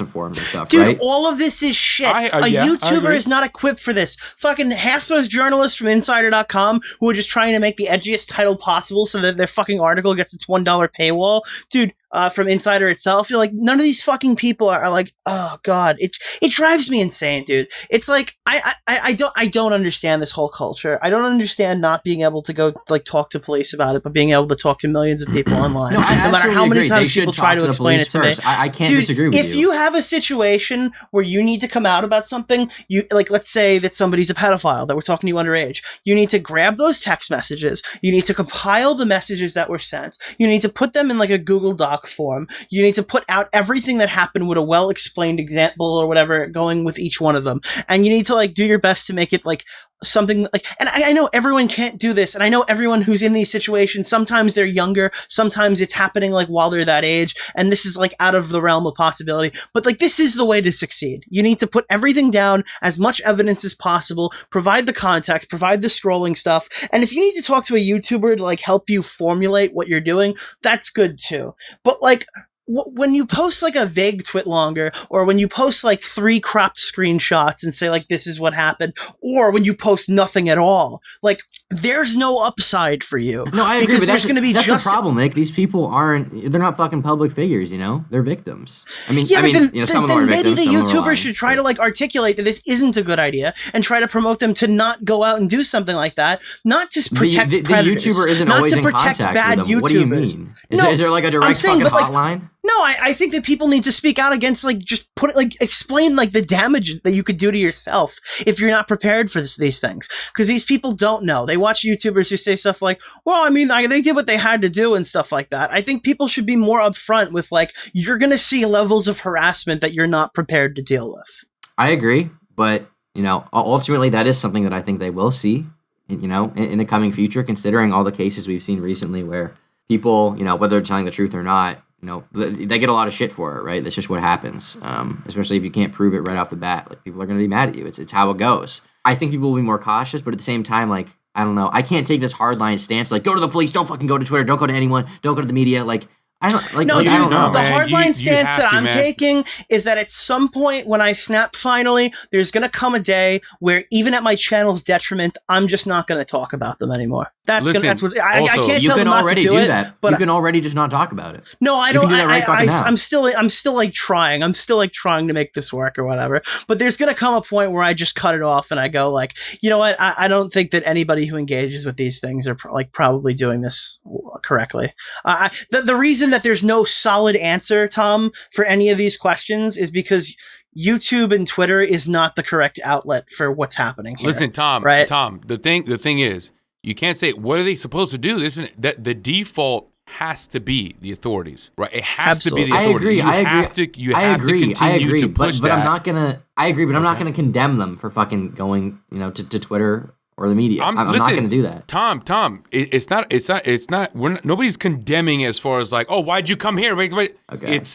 forums and stuff, dude, right? All of this is shit. A YouTuber is not equipped for this. Fucking half those journalists from Insider.com who are just trying to make the edgiest title possible so that their fucking article gets its $1 paywall. Dude, from Insider itself. You're like, none of these fucking people are like, oh god, it drives me insane, dude. It's like I don't understand this whole culture. I don't understand not being able to go like talk to police about it, but being able to talk to millions of people online. No, I matter how many agree. times people try to explain it to me. I can't Dude, disagree with you. If you have a situation where you need to come out about something, you like, let's say that somebody's a pedophile, that we're talking to you underage, you need to grab those text messages. You need to compile the messages that were sent. You need to put them in like a Google Doc form. You need to put out everything that happened with a well-explained example or whatever going with each one of them. And you need to like do your best to make it like something like, and I know everyone can't do this, and I know everyone who's in these situations, sometimes they're younger, sometimes it's happening like while they're that age, and this is like out of the realm of possibility, but like this is the way to succeed. You need to put everything down, as much evidence as possible, provide the context, provide the scrolling stuff, and if you need to talk to a YouTuber to like help you formulate what you're doing, that's good too. But like, when you post like a vague twitlonger, or when you post like 3 cropped screenshots and say like this is what happened, or when you post nothing at all, like there's no upside for you. No, I agree, because but there's going to be that's just the problem, Nick. These people they're not fucking public figures, you know? They're victims. I mean, some of them are victims. Maybe the some YouTubers should try to like articulate that this isn't a good idea and try to promote them to not go out and do something like that, not to protect predators, the YouTuber isn't not always to in protect contact bad with them. YouTubers. What do you mean? Is there like a direct fucking hotline? No, I think that people need to speak out against, like, just put it, like, explain, like, the damage that you could do to yourself if you're not prepared for these things. Because these people don't know. They watch YouTubers who say stuff like, well, I mean, they did what they had to do and stuff like that. I think people should be more upfront with, like, you're going to see levels of harassment that you're not prepared to deal with. I agree, but, you know, ultimately that is something that I think they will see, you know, in the coming future, considering all the cases we've seen recently where people, you know, whether they're telling the truth or not, you know, they get a lot of shit for it, right? That's just what happens. Especially if you can't prove it right off the bat. Like, people are going to be mad at you. It's how it goes. I think people will be more cautious, but at the same time, like, I don't know. I can't take this hardline stance, like, go to the police, don't fucking go to Twitter, don't go to anyone, don't go to the media. Like, I don't like. No, like, dude, I don't know. the hardline stance that I'm man. taking is that at some point when I snap finally, there's going to come a day where even at my channel's detriment, I'm just not going to talk about them anymore. That's what I can't You tell can them not already to do it, that. but You can already just not talk about it. No, I You don't. can do that right fucking now. I'm still like trying. I'm still like trying to make this work or whatever. But there's gonna come a point where I just cut it off and I go like, you know what? I don't think that anybody who engages with these things are probably doing this correctly. The reason that there's no solid answer, Tom, for any of these questions is because YouTube and Twitter is not the correct outlet for what's happening here. Listen, Tom. right? Tom. The thing is, you can't say what are they supposed to do. Listen, that the default has to be the authorities, right? It has to be the authorities. I agree. I agree. But I'm not gonna. I agree, but I'm not gonna condemn them for fucking going, you know, to Twitter or the media. I'm not gonna do that. Tom. It's not. Nobody's condemning as far as like, oh, why'd you come here? Wait. Okay. It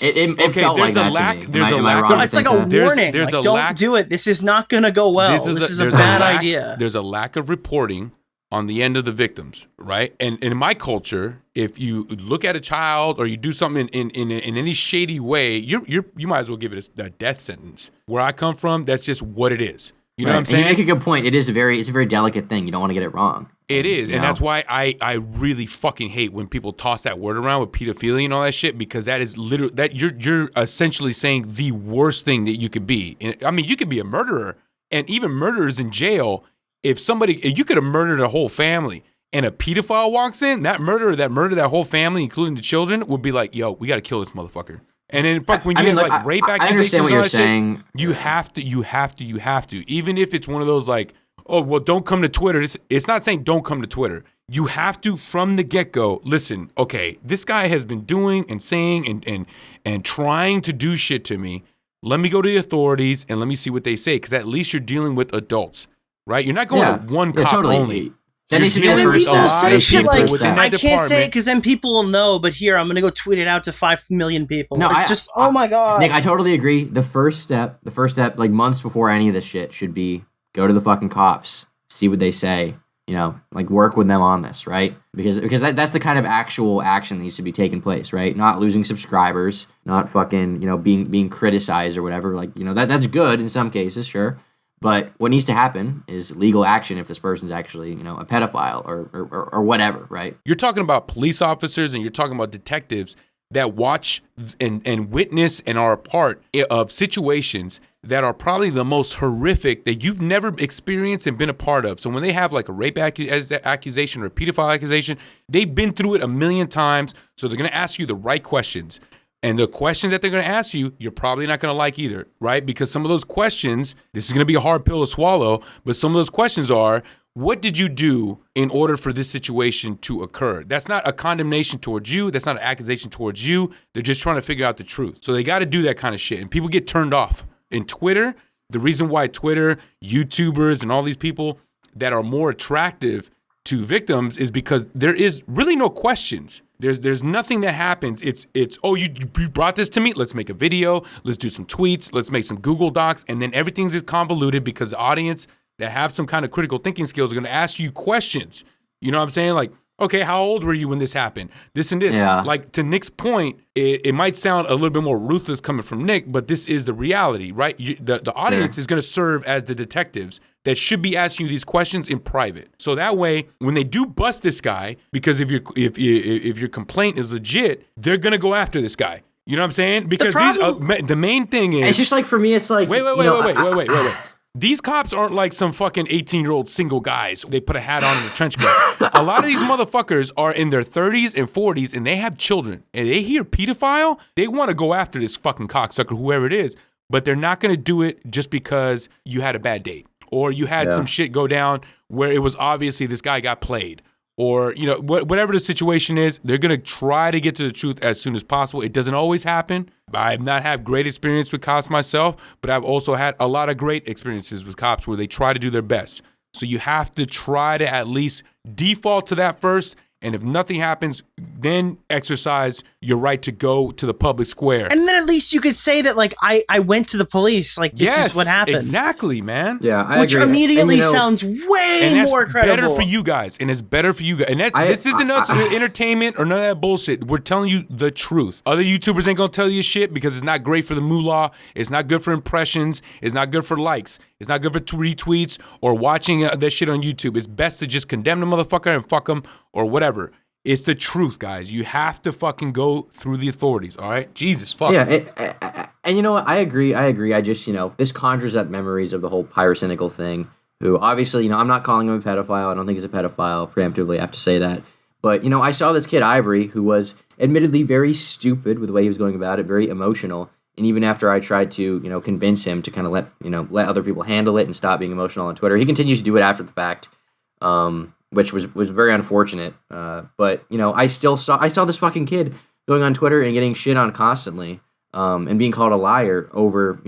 felt like that to me. There's a am I lack. wrong to It's like think a that? warning. Don't do it. This is not gonna go well. This is a bad idea. There's a lack of reporting on the end of the victims, right? And in my culture, if you look at a child or you do something in any shady way, you might as well give it a death sentence. Where I come from, that's just what it is. You know what I'm saying? And you make a good point. It's a very delicate thing. You don't want to get it wrong. It is, and that's why I really fucking hate when people toss that word around with pedophilia and all that shit, because that is literally that you're essentially saying the worst thing that you could be. I mean, you could be a murderer, and even murderers in jail. If you could have murdered a whole family, and a pedophile walks in, that murdered that whole family, including the children, would be like, "Yo, we got to kill this motherfucker." And then, when you have like rape accusations, I understand what you're saying. You have to. Even if it's one of those like, oh, well, don't come to Twitter. It's not saying don't come to Twitter. You have to, from the get-go, listen, okay, this guy has been doing and saying and trying to do shit to me. Let me go to the authorities and let me see what they say, because at least you're dealing with adults, right? You're not going to one cop totally. only. That needs to be And the then first people will step. say shit like, I can't say it department. because then people will know, but here, I'm going to go tweet it out to 5 million people. No, it's just, oh my God. Nick, I totally agree. The first step, like months before any of this shit, should be go to the fucking cops, see what they say, you know, like work with them on this, right? Because that's the kind of actual action that needs to be taking place, right? Not losing subscribers, not fucking, you know, being criticized or whatever. Like, you know, that's good in some cases, sure. But what needs to happen is legal action if this person's actually, you know, a pedophile or whatever, right? You're talking about police officers and you're talking about detectives. that watch and witness and are a part of situations that are probably the most horrific that you've never experienced and been a part of. So when they have like a rape accusation or a pedophile accusation, they've been through it a million times. So they're going to ask you the right questions. And the questions that they're going to ask you, you're probably not going to like either, right? Because some of those questions, this is going to be a hard pill to swallow, but some of those questions are, what did you do in order for this situation to occur? That's not a condemnation towards you. That's not an accusation towards you. They're just trying to figure out the truth. So they got to do that kind of shit. And people get turned off. In Twitter, the reason why Twitter, YouTubers, and all these people that are more attractive to victims is because there is really no questions. There's nothing that happens. It's oh, you brought this to me. Let's make a video. Let's do some tweets. Let's make some Google Docs. And then everything's just convoluted because the audience that have some kind of critical thinking skills are going to ask you questions. You know what I'm saying? Like, okay, how old were you when this happened? This and this. Yeah. Like, to Nick's point, it might sound a little bit more ruthless coming from Nick, but this is the reality, right? The audience is going to serve as the detectives that should be asking you these questions in private. So that way, when they do bust this guy, because if your complaint is legit, they're going to go after this guy. You know what I'm saying? Because the main thing is... It's just like, for me, it's like... Wait. These cops aren't like some fucking 18-year-old single guys. They put a hat on and a trench coat. A lot of these motherfuckers are in their 30s and 40s, and they have children. And they hear pedophile, they want to go after this fucking cocksucker, whoever it is. But they're not going to do it just because you had a bad date. Or you had some shit go down where it was obviously this guy got played. Or, you know, whatever the situation is, they're going to try to get to the truth as soon as possible. It doesn't always happen. I have not had great experience with cops myself, but I've also had a lot of great experiences with cops where they try to do their best. So you have to try to at least default to that first. And if nothing happens, then exercise your right to go to the public square. And then at least you could say that, like, I went to the police. Like, this is what happened. Exactly, man. Yeah, I Which agree. immediately and, sounds way more credible. Better for you guys. And it's better for you guys. And this isn't us entertainment or none of that bullshit. We're telling you the truth. Other YouTubers ain't going to tell you shit because it's not great for the moolah. It's not good for impressions. It's not good for likes. It's not good for retweets or watching that shit on YouTube. It's best to just condemn the motherfucker and fuck him or whatever. It's the truth, guys. You have to fucking go through the authorities, all right? Jesus, fuck. Yeah, and you know what? I agree. I just, this conjures up memories of the whole Pyrocynical thing, who obviously, I'm not calling him a pedophile. I don't think he's a pedophile. Preemptively, I have to say that. But, I saw this kid, Ivory, who was admittedly very stupid with the way he was going about it, very emotional. And even after I tried to, convince him to kind of let other people handle it and stop being emotional on Twitter, he continues to do it after the fact. Which was very unfortunate. But I saw this fucking kid going on Twitter and getting shit on constantly, and being called a liar over,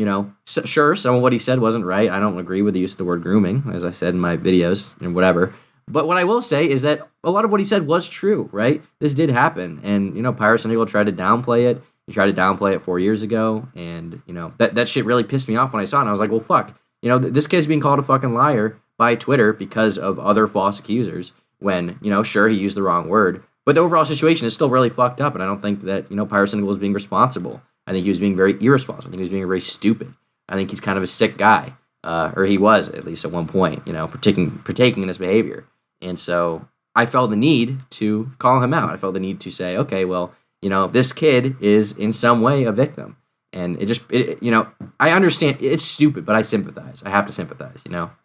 sure, some of what he said wasn't right. I don't agree with the use of the word grooming, as I said in my videos and whatever. But what I will say is that a lot of what he said was true, right? This did happen. And, Pyrocynical tried to downplay it. He tried to downplay it 4 years ago. And, that shit really pissed me off when I saw it. And I was like, well, fuck. This kid's being called a fucking liar by Twitter because of other false accusers when, sure, he used the wrong word. But the overall situation is still really fucked up, and I don't think that, Pyrocynical was being responsible. I think he was being very irresponsible. I think he was being very stupid. I think he's kind of a sick guy, or he was, at least at one point, partaking in this behavior. And so I felt the need to call him out. I felt the need to say, okay, well, this kid is in some way a victim. And I understand it's stupid, but I sympathize. I have to sympathize,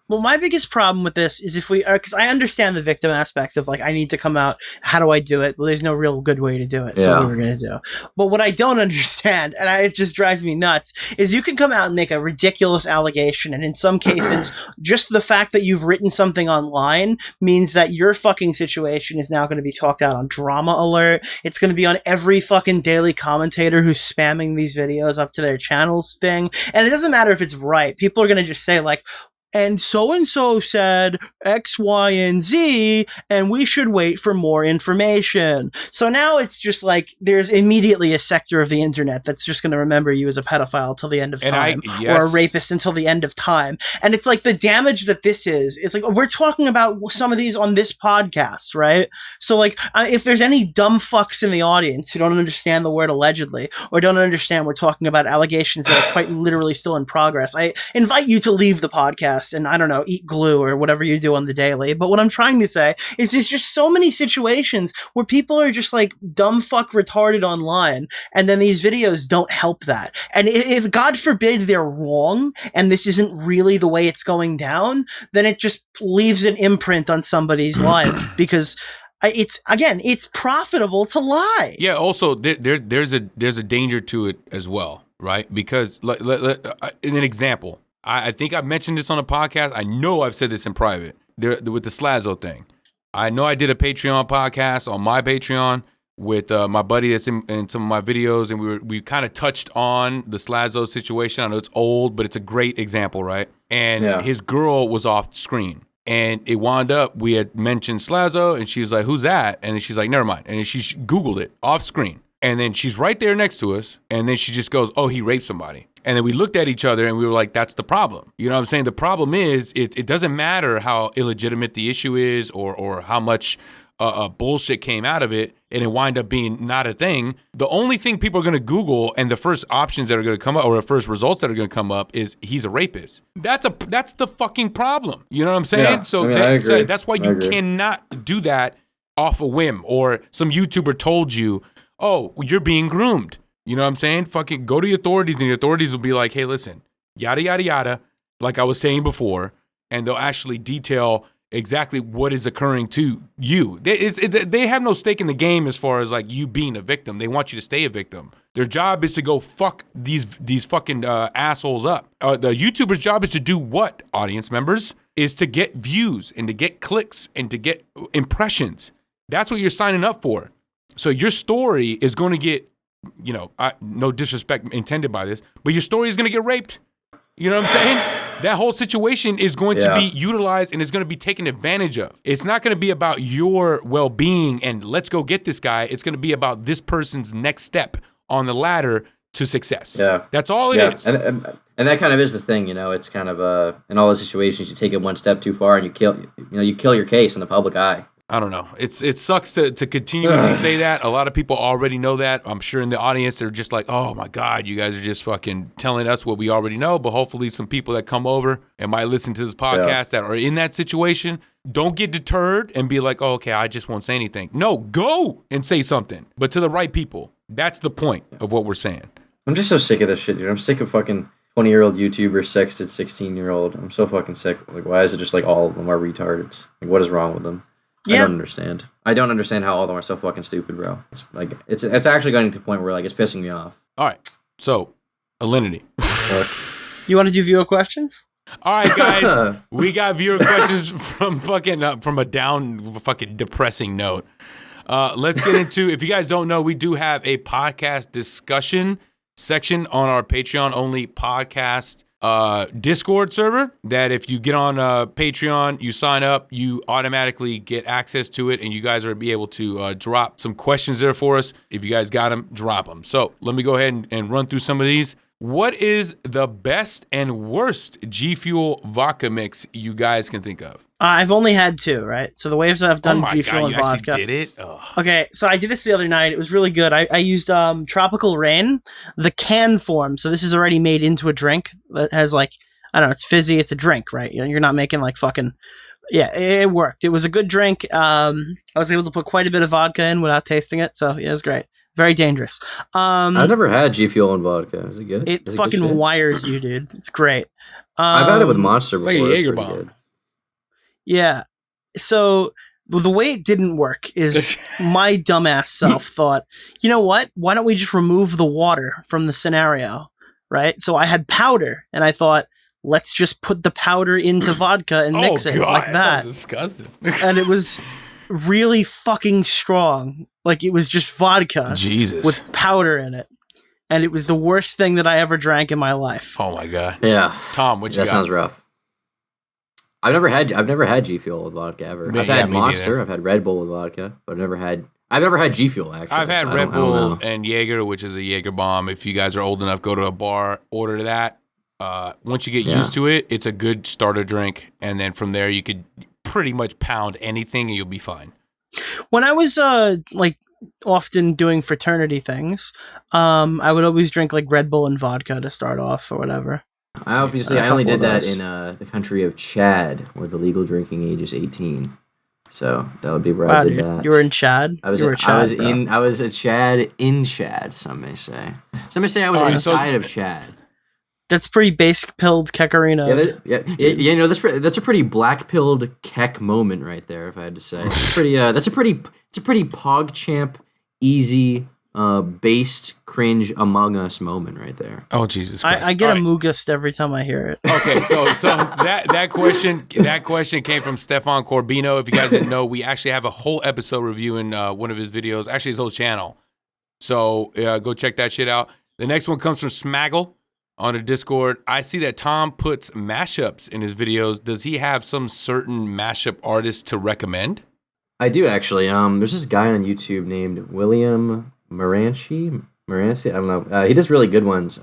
Well, my biggest problem with this is because I understand the victim aspect of, like, I need to come out. How do I do it? Well, there's no real good way to do it. So what we're going to do. But what I don't understand, and it just drives me nuts, is you can come out and make a ridiculous allegation. And in some cases, just the fact that you've written something online means that your fucking situation is now going to be talked out on Drama Alert. It's going to be on every fucking daily commentator who's spamming these videos up to their channels thing. And it doesn't matter if it's right. People are going to just say, like, and so said X, Y, and Z, and we should wait for more information. So now it's just like there's immediately a sector of the internet that's just going to remember you as a pedophile till the end of time, or a rapist until the end of time. And it's like the damage that this is, it's like we're talking about some of these on this podcast, right? So like if there's any dumb fucks in the audience who don't understand the word allegedly, or don't understand we're talking about allegations that are quite literally still in progress, I invite you to leave the podcast podcast and, I don't know, eat glue or whatever you do on the daily. But what I'm trying to say is there's just so many situations where people are just like dumb fuck retarded online, and then these videos don't help that. And if God forbid they're wrong and this isn't really the way it's going down, then it just leaves an imprint on somebody's life because it's profitable to lie. Yeah. Also, there's a danger to it as well, right? Because in an example, I think I've mentioned this on a podcast. I know I've said this in private with the Slazo thing. I know I did a Patreon podcast on my Patreon with my buddy that's in some of my videos, and we kind of touched on the Slazo situation. I know it's old, but it's a great example, right? And his girl was off screen. And it wound up, we had mentioned Slazo, and she was like, who's that? And then she's like, never mind. And then she Googled it off screen. And then she's right there next to us. And then she just goes, oh, he raped somebody. And then we looked at each other and we were like, that's the problem. You know what I'm saying? The problem is it doesn't matter how illegitimate the issue is or how much bullshit came out of it and it wind up being not a thing. The only thing people are going to Google and the first options that are going to come up or the first results that are going to come up is he's a rapist. That's the fucking problem. You know what I'm saying? Yeah, so I agree. that's why you cannot do that off a whim or some YouTuber told you, oh, you're being groomed. You know what I'm saying? Fucking go to the authorities and the authorities will be like, hey, listen, yada, yada, yada, like I was saying before, and they'll actually detail exactly what is occurring to you. They have no stake in the game as far as like you being a victim. They want you to stay a victim. Their job is to go fuck these fucking assholes up. The YouTuber's job is to do what, audience members? Is to get views and to get clicks and to get impressions. That's what you're signing up for. So your story is going to get, you know, no disrespect intended by this, but your story is going to get raped. You know what I'm saying? That whole situation is going to be utilized and is going to be taken advantage of. It's not going to be about your well-being and let's go get this guy. It's going to be about this person's next step on the ladder to success. Yeah. That's all it is. And that kind of is the thing, you know, it's kind of, in all the situations, you take it one step too far and you kill your case in the public eye. I don't know. It sucks to continuously say that. A lot of people already know that. I'm sure in the audience they're just like, oh my God, you guys are just fucking telling us what we already know. But hopefully some people that come over and might listen to this podcast that are in that situation don't get deterred and be like, oh, okay, I just won't say anything. No, go and say something. But to the right people. That's the point of what we're saying. I'm just so sick of this shit, dude. I'm sick of fucking 20-year-old YouTuber sexted 16-year-old. I'm so fucking sick. Like, why is it just like all of them are retards? Like, what is wrong with them? Yeah. I don't understand. I don't understand how all of them are so fucking stupid, bro. It's like it's actually getting to the point where like it's pissing me off. All right. So, Alinity. You want to do viewer questions? All right, guys. We got viewer questions from fucking from a down fucking depressing note. Let's get into, if you guys don't know, we do have a podcast discussion section on our Patreon only podcast Discord server that if you get on Patreon, you sign up, you automatically get access to it, and you guys are be able to drop some questions there for us. If you guys got them, drop them. So let me go ahead and run through some of these. What is the best and worst G Fuel vodka mix you guys can think of? I've only had two, right? So the ways that I've done G Fuel and vodka. Did it? Ugh. Okay, so I did this the other night. It was really good. I used Tropical Rain, the can form. So this is already made into a drink that has like, I don't know, it's fizzy. It's a drink, right? You know, you're not making like fucking. Yeah, it worked. It was a good drink. I was able to put quite a bit of vodka in without tasting it. So yeah, it was great. Very dangerous. I've never had G Fuel and vodka. Is it good? It fucking wires you, dude. It's great. I've had it with Monster before. It's like a Jaeger bomb. Yeah. So the way it didn't work is my dumbass self thought, you know what? Why don't we just remove the water from the scenario? Right? So I had powder and I thought, let's just put the powder into vodka and mix it like that. Sounds disgusting. And it was really fucking strong. Like it was just vodka with powder in it. And it was the worst thing that I ever drank in my life. Oh my God. Yeah. Tom, what you got? That sounds rough. I've never had G Fuel with vodka ever. I've had Monster, neither. I've had Red Bull with vodka, but I've never had G Fuel actually. I've had Red Bull and Jaeger, which is a Jaeger bomb. If you guys are old enough, go to a bar, order that. Once you get used to it, it's a good starter drink, and then from there you could pretty much pound anything and you'll be fine. When I was like often doing fraternity things, I would always drink like Red Bull and vodka to start off or whatever. I only did that in the country of Chad, where the legal drinking age is 18. So that would be where I did that. You were in Chad. I was a Chad in Chad. Some may say. Some may say I was inside of Chad. That's pretty basic-pilled Kekarino. That's a pretty black-pilled Kek moment right there, if I had to say. It's pretty. It's a pretty PogChamp easy. Based cringe Among Us moment right there. Oh Jesus Christ! I get a Mugust every time I hear it. Okay, so that question came from Stefan Corbino. If you guys didn't know, we actually have a whole episode reviewing one of his videos, actually his whole channel. So go check that shit out. The next one comes from Smaggle on the Discord. I see that Tom puts mashups in his videos. Does he have some certain mashup artist to recommend? I do actually. There's this guy on YouTube named William Moranci, I don't know. He does really good ones.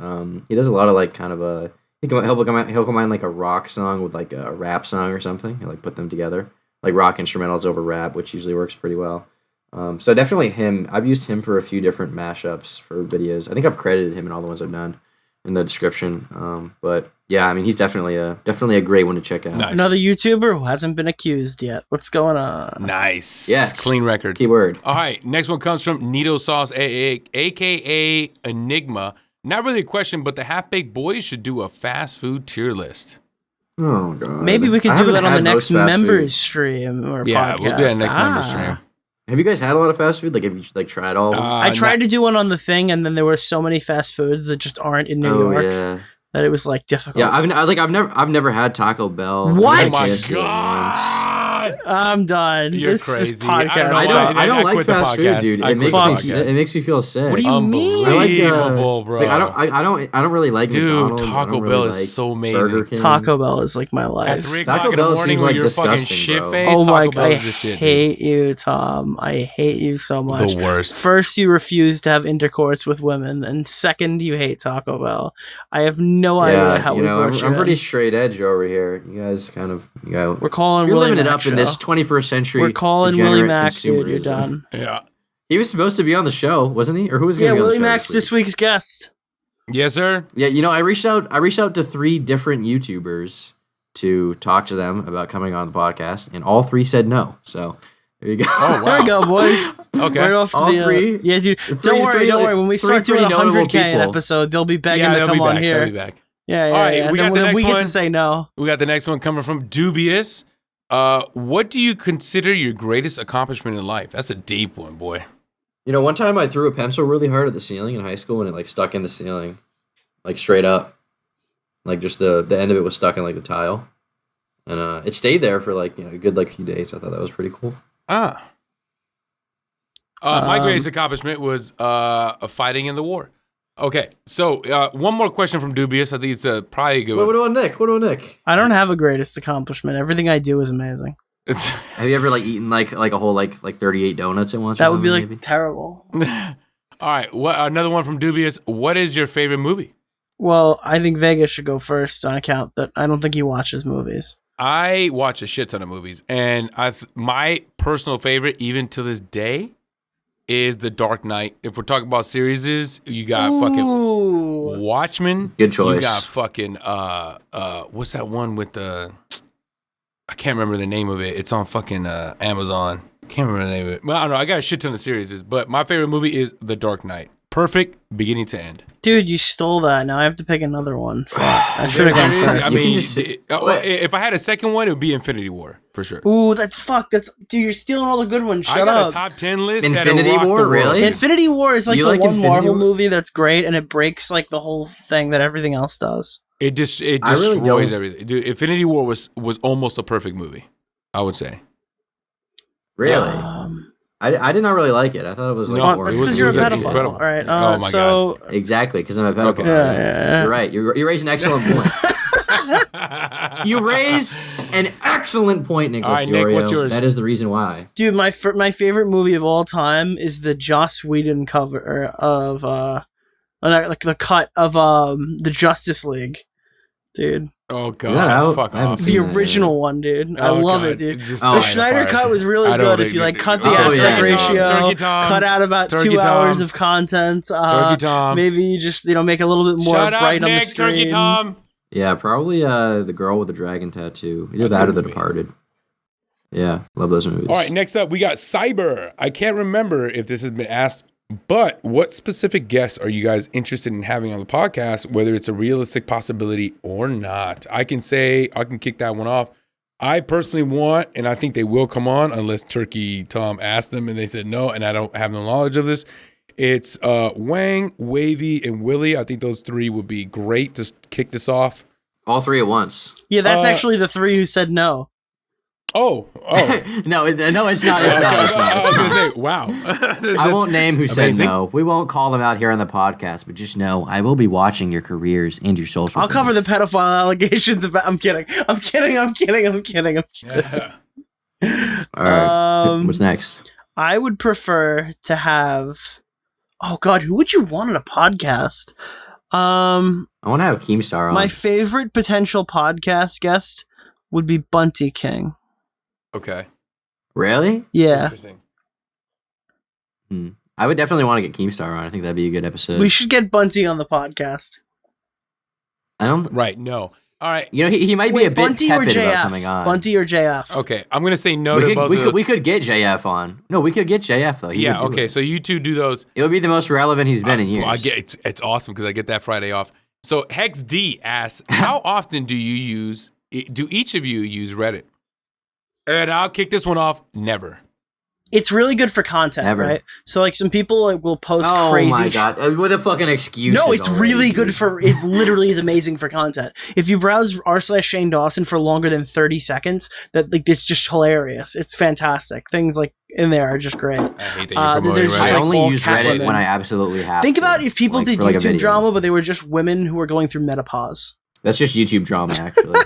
He does a lot of like kind of he'll combine like a rock song with like a rap song or something. He'll like put them together, like rock instrumentals over rap, which usually works pretty well. So definitely him. I've used him for a few different mashups for videos. I think I've credited him in all the ones I've done in the description. But yeah, I mean, he's definitely a great one to check out. Nice. Another YouTuber who hasn't been accused yet. What's going on? Nice. Yes. Clean record. Keyword. All right. Next one comes from Needle Sauce, a.k.a. Enigma. Not really a question, but the Half-Baked Boys should do a fast food tier list. Oh, God. Maybe we could do that on the next members stream or podcast. We'll do that next members stream. Have you guys had a lot of fast food? Like, have you like tried all of them? I tried to do one on the thing, and then there were so many fast foods that just aren't in New York. Yeah. That it was like difficult. Yeah, I've never had Taco Bell. What? Oh my God! I'm done. You're this crazy. Is podcast. I don't like fast food, dude. It makes me feel sick. What do you mean? Unbelievable, bro. Like, I don't really like dude. McDonald's. Taco Bell is so amazing. Taco Bell is like my life. At 3 o'clock in the morning when you're fucking shit-faced, oh my Taco Bell God, is the shit. I hate you, Tom. I hate you so much. The worst. First, you refuse to have intercourse with women, and second, you hate Taco Bell. I have no idea how I'm pretty straight edge over here. You guys we're calling. You're Willie living Mac it up show. in this 21st century. We're calling Willie Mac, dude. You're done. Yeah. He was supposed to be on the show, wasn't he? Or who was going to be on the show? Willie Mac's this week's guest. Yes, sir. Yeah, I reached out to 3 different YouTubers to talk to them about coming on the podcast, and all 3 said no. So there you go. Oh, wow. There we go, boys. Okay. Right off to all the 3. Yeah, dude. Don't worry. When we start doing 100K an episode, they'll be begging to come on here. They'll be back. Yeah. All right, we got the next one. We get to say no. We got the next one coming from Dubious. What do you consider your greatest accomplishment in life? That's a deep one, boy. One time I threw a pencil really hard at the ceiling in high school, and it like stuck in the ceiling, like straight up, like just the end of it was stuck in like the tile, and it stayed there for like a good like few days. I thought that was pretty cool. My greatest accomplishment was fighting in the war. Okay, so one more question from Dubious. I think it's probably a good one. What about Nick? I don't have a greatest accomplishment. Everything I do is amazing. Have you ever like eaten like a whole like 38 donuts at once? That would be like maybe? terrible. All right, another one from Dubious. What is your favorite movie? Well, I think Vegas should go first on account that I don't think he watches movies. I watch a shit ton of movies, and my personal favorite, even to this day, is The Dark Knight. If we're talking about series, you got fucking Watchmen. Good choice. You got fucking what's that one with the? I can't remember the name of it. It's on fucking Amazon. Can't remember the name of it. Well, I don't know. I got a shit ton of series, but my favorite movie is The Dark Knight. Perfect, beginning to end. Dude, you stole that. Now I have to pick another one. I should have gone first. I mean, if I had a second one, it would be Infinity War for sure. Ooh, dude, you're stealing all the good ones. Shut up. I got a top 10 list. Infinity War, really? Infinity War is like you the like one Infinity Marvel War? movie that's great, and it breaks like the whole thing that everything else does. It destroys everything. Dude, Infinity War was almost a perfect movie, I would say. Really? I did not really like it. I thought it was like boring. That's because you're a pedophile. Incredible. All right. Oh my God. Exactly, because I'm a pedophile. Okay. Yeah. You're right. You raise an excellent point. You raise an excellent point, Nicholas. All right, Nick, what's yours? That is the reason why. Dude, my favorite movie of all time is the Joss Whedon cover of like the cut of the Justice League, dude. Oh God! Is that out? Fuck I haven't off. seen The that original yet. one, dude. I Oh, love God. it, dude. Just The Schneider cut was really good if you like cut the aspect yeah. ratio, Turkey Tom. cut out about Turkey 2 Tom. hours of content. Turkey Tom. Maybe you just make a little bit more Shut up, bright on the Nick. screen. Turkey Tom. Yeah, probably the girl with the dragon tattoo. Either That's a that or good The movie. Departed. Yeah, love those movies. All right, next up, we got Cyber. I can't remember if this has been asked, but what specific guests are you guys interested in having on the podcast, whether it's a realistic possibility or not? I can kick that one off. I personally want, and I think they will come on unless Turkey Tom asked them and they said no, and I don't have no knowledge of this. It's Wang, Wavy, and Willie. I think those three would be great to kick this off. All three at once. Yeah, that's actually the three who said no. Oh. No, it's not. It's not. I was going to say, wow. I won't name who said amazing. no. We won't call them out here on the podcast, but just know I will be watching your careers and your social. I'll cover the things. pedophile allegations about. I'm kidding. Yeah. All right. What's next? I would prefer to have. Oh God, who would you want on a podcast? I want to have Keemstar on. My favorite potential podcast guest would be Bunty King. Okay. Really? Yeah, Interesting. I would definitely want to get Keemstar on. I think that'd be a good episode. we should get Bunty on the podcast. I don't. Right. No. All right. You know, he might be a bit Bunty or tepid about JF? coming on. Bunty or JF? Okay. I'm going to say no to both of those. We could get JF on. No, we could get JF though. He Yeah. would do Okay. it. So you two do those. It would be the most relevant he's been in years. I get it's awesome because I get that Friday off. So Hex D asks, how often do each of you use Reddit? And I'll kick this one off. Never. It's really good for content, Never. right? So like some people will post Oh crazy. my god! What a fucking excuse! No, it's really good for. It literally is amazing for content. If you browse r/Shane Dawson for longer than 30 seconds, it's just hilarious. It's fantastic. Things like in there are just great. I hate that you're promoting there's Reddit. just, I like, only all use cat Reddit women. when I absolutely have. Think to. about if people did for like a YouTube video. drama, but they were just women who were going through menopause. That's just YouTube drama, actually.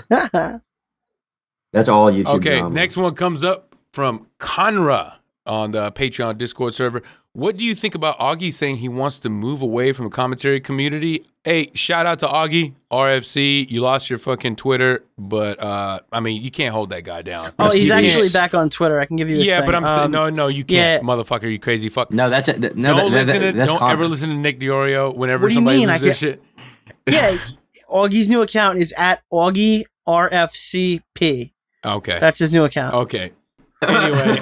That's all YouTube Okay, drama. next one comes up from Conra on the Patreon Discord server. What do you think about Augie saying he wants to move away from the commentary community? Hey, shout out to Augie, RFC. You lost your fucking Twitter, but I mean, you can't hold that guy down. Oh, he's You can't- actually back on Twitter. I can give you his Yeah, thing. but I'm saying no, you yeah. can't, motherfucker. You crazy fuck. No, that's it. No, Don't ever listen to Nick Diorio whenever What do you somebody mean? loses their shit. Yeah, Augie's new account is at Augie RFCP. Okay. That's his new account. Okay. Anyway,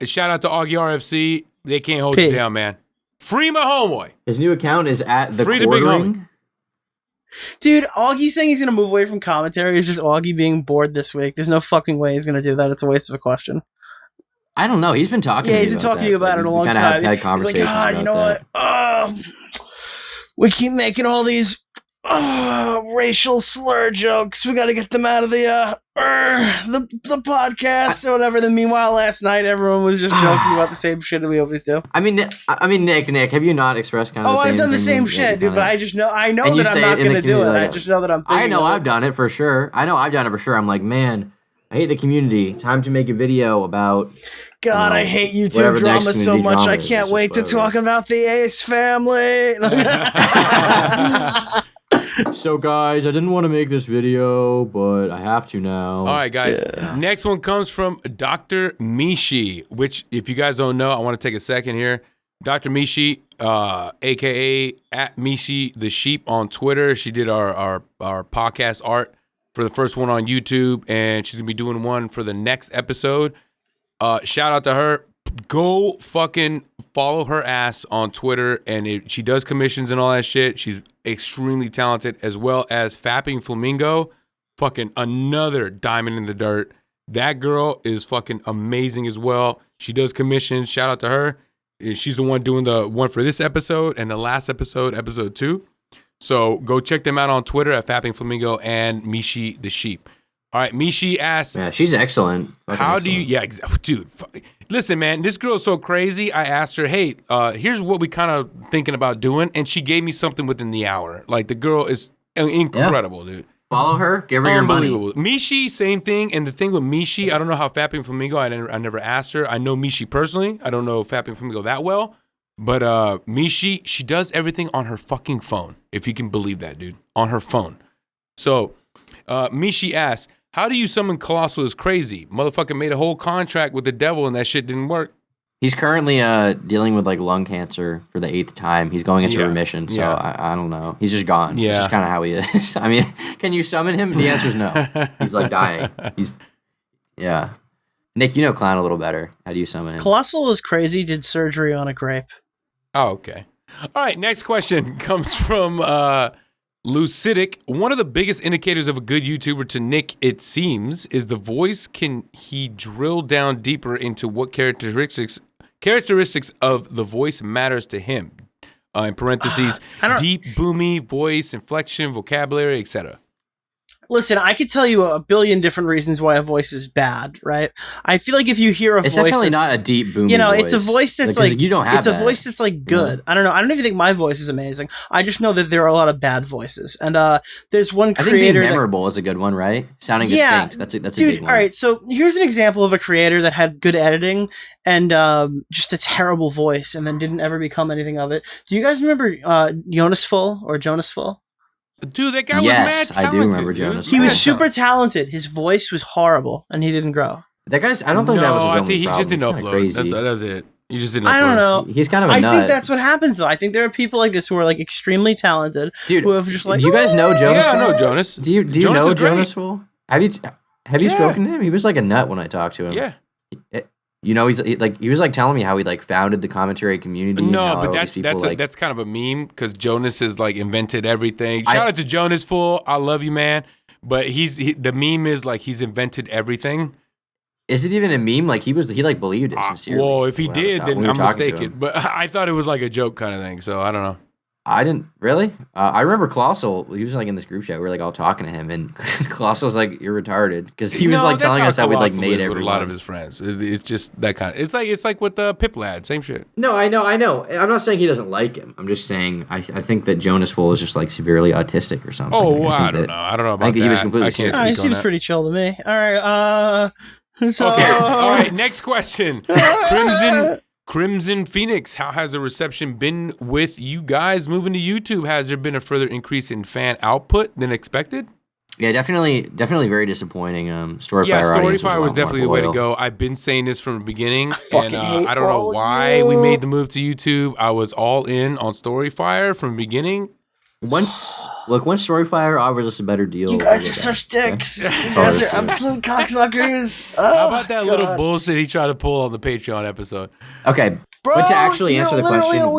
shout out to Augie RFC. They can't hold P. you down, man. Free my homeboy. His new account is at the Free the big quartering. Dude, Augie saying he's going to move away from commentary is just Augie being bored this week. There's no fucking way he's going to do that. It's a waste of a question. I don't know. He's been talking. Yeah, to he's me been talking that. to you about it a long Kind of time. have had He's like, conversations God, you know about what? We keep making all these racial slur jokes. We got to get them out of the podcast or whatever. Then meanwhile, last night everyone was just joking about the same shit that we always do. I mean, Nick, have you not expressed kind of the same? I've done the same opinion that shit, you dude. But kinda- I know And you that I'm stay not in the going to do it. community I like just know that I'm thinking I know of I've done it for sure. I'm like, man, I hate the community. Time to make a video about. God, you know, I hate YouTube whatever the next drama so community much. drama I is, can't just wait to whatever. talk about the Ace family. So guys, I didn't want to make this video, but I have to now. All right, guys. Next one comes from Dr. Mishi, which, if you guys don't know, I want to take a second here. Dr. Mishi, a.k.a. at Mishi the Sheep on Twitter. She did our podcast art for the first one on YouTube, and she's going to be doing one for the next episode. Shout out to her. Go fucking follow her ass on Twitter, and she does commissions and all that shit. She's extremely talented, as well as Fapping Flamingo, fucking another diamond in the dirt. That girl is fucking amazing as well. She does commissions. Shout out to her. She's the one doing the one for this episode and the last episode, episode 2. So go check them out on Twitter at Fapping Flamingo and Mishi the Sheep. All right, Mishi asks, Yeah, she's excellent. Fucking how do you, excellent. dude, listen, man, this girl's so crazy. I asked her, hey, here's what we kind of thinking about doing. And she gave me something within the hour. Like, the girl is incredible, dude. Follow her? Give her your money. Unbelievable. Mishi, same thing. And the thing with Mishi, I don't know how Fapping Flamingo, I never asked her. I know Mishi personally. I don't know Fapping Flamingo that well. But Mishi, she does everything on her fucking phone. If you can believe that, dude. On her phone. So, Mishi asks, how do you summon Colossal is crazy? Motherfucker made a whole contract with the devil and that shit didn't work. He's currently dealing with like lung cancer for the 8th time. He's going into remission, so I don't know. He's just gone. Yeah. It's just kind of how he is. I mean, can you summon him? The answer is no. He's like dying. Yeah. Nick, you know Clown a little better. How do you summon him? Colossal is crazy. Did surgery on a grape. Oh, okay. All right. Next question comes from Lucidic. One of the biggest indicators of a good YouTuber to Nick, it seems, is the voice. Can he drill down deeper into what characteristics of the voice matters to him? In parentheses, deep, boomy voice, inflection, vocabulary, etc. Listen, I could tell you a billion different reasons why a voice is bad, right? I feel like if you hear a voice, it's definitely not a deep, booming voice. It's a voice that's like you don't have. It's a voice that's like good. I don't know. I don't even think my voice is amazing. I just know that there are a lot of bad voices, and there's one creator. I think being memorable is a good one, right? Sounding distinct. That's a big one. All right, so here's an example of a creator that had good editing and just a terrible voice, and then didn't ever become anything of it. Do you guys remember Jonas Full? Dude, that guy was mad talented. I do remember Jonas. He was super talented. His voice was horrible, and he didn't grow. That guy's. I don't think that was his only problem. He just didn't upload. That's it. He just didn't upload. I don't know. He's kind of a nut. I think that's what happens, though. I think there are people like this who are like extremely talented, dude. Who have just like. Do you guys know Jonas? Yeah, I know Jonas. Do you know Jonas Full? Have you spoken to him? He was like a nut when I talked to him. Yeah. You know, he was like telling me how he like founded the commentary community. No, but that's kind of a meme because Jonas has like invented everything. Shout out to Jonas Full. I love you, man. But the meme is like he's invented everything. Is it even a meme? Like he like believed it sincerely. Well, if he did, then I'm mistaken. But I thought it was like a joke kind of thing. So I don't know. I didn't really. I remember Colossal. He was like in this group chat. We were like all talking to him, and Colossal was like, "You're retarded," because he was like telling us how we like made everyone. A lot of his friends. It's just that kind of. It's like with the Pip Lad, same shit. No, I know. I'm not saying he doesn't like him. I'm just saying I think that Jonas Full is just like severely autistic or something. Oh, I don't know. I don't know about that. I think he was completely. He seems pretty chill to me. All right. So, okay. All right. Next question. Crimson Phoenix, how has the reception been with you guys moving to YouTube? Has there been a further increase in fan output than expected? Yeah, definitely very disappointing. Storyfire was definitely the way to go. I've been saying this from the beginning, and I don't know why we made the move to YouTube. I was all in on Storyfire from the beginning. Once Storyfire offers us a better deal, you guys are such dicks. You guys are absolute cocksuckers. How about that little bullshit he tried to pull on the Patreon episode? Okay, but to actually answer the question,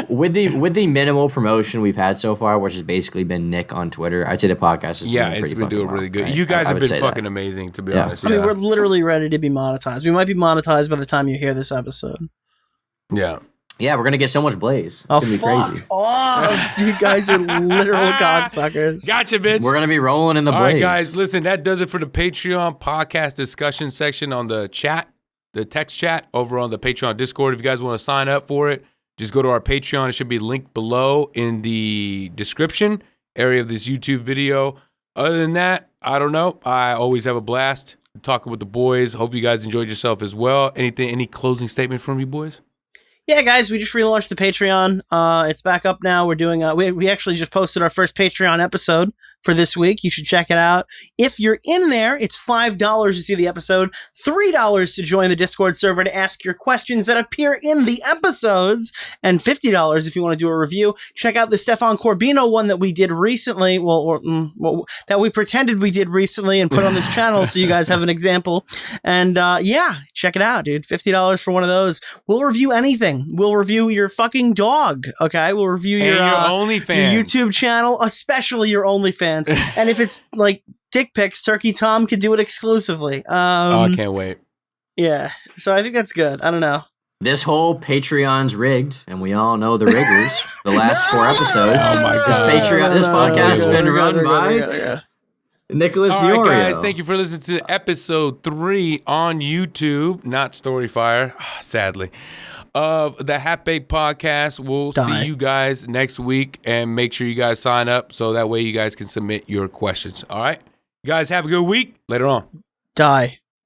with the minimal promotion we've had so far, which has basically been Nick on Twitter, I'd say the podcast has been doing really good. Right? You guys have been fucking amazing, to be honest. I mean, we're literally ready to be monetized. We might be monetized by the time you hear this episode. Yeah. Yeah, we're gonna get so much blaze. It's gonna be crazy. Oh, you guys are literal cocksuckers. Gotcha, bitch. We're gonna be rolling in the blaze. All right, guys, listen, that does it for the Patreon podcast discussion section on the chat, the text chat over on the Patreon Discord. If you guys want to sign up for it, just go to our Patreon. It should be linked below in the description area of this YouTube video. Other than that, I don't know. I always have a blast talking with the boys. Hope you guys enjoyed yourself as well. Any closing statement from you boys? Yeah, guys, we just relaunched the Patreon. It's back up now. We're doing we actually just posted our first Patreon episode for this week. You should check it out. If you're in there, it's $5 to see the episode, $3 to join the Discord server to ask your questions that appear in the episodes, and $50 if you want to do a review. Check out the Stefan Corbino one that we did recently. That we pretended we did recently and put on this channel so you guys have an example. And yeah, check it out, dude. $50 for one of those. We'll review anything. We'll review your fucking dog, okay? We'll review your OnlyFans, your YouTube channel, especially your OnlyFans. And if it's like dick pics, Turkey Tom could do it exclusively. I can't wait. Yeah, so I think that's good. I don't know. This whole Patreon's rigged, and we all know the riggers. The last 4 episodes. Oh my God. This podcast has been run by Nicholas Diorio. All right, guys, thank you for listening to episode 3 on YouTube, not Storyfire, sadly, of the Half Baked Podcast. We'll see you guys next week, and make sure you guys sign up so that way you guys can submit your questions. All right? You guys have a good week. Later on. Die.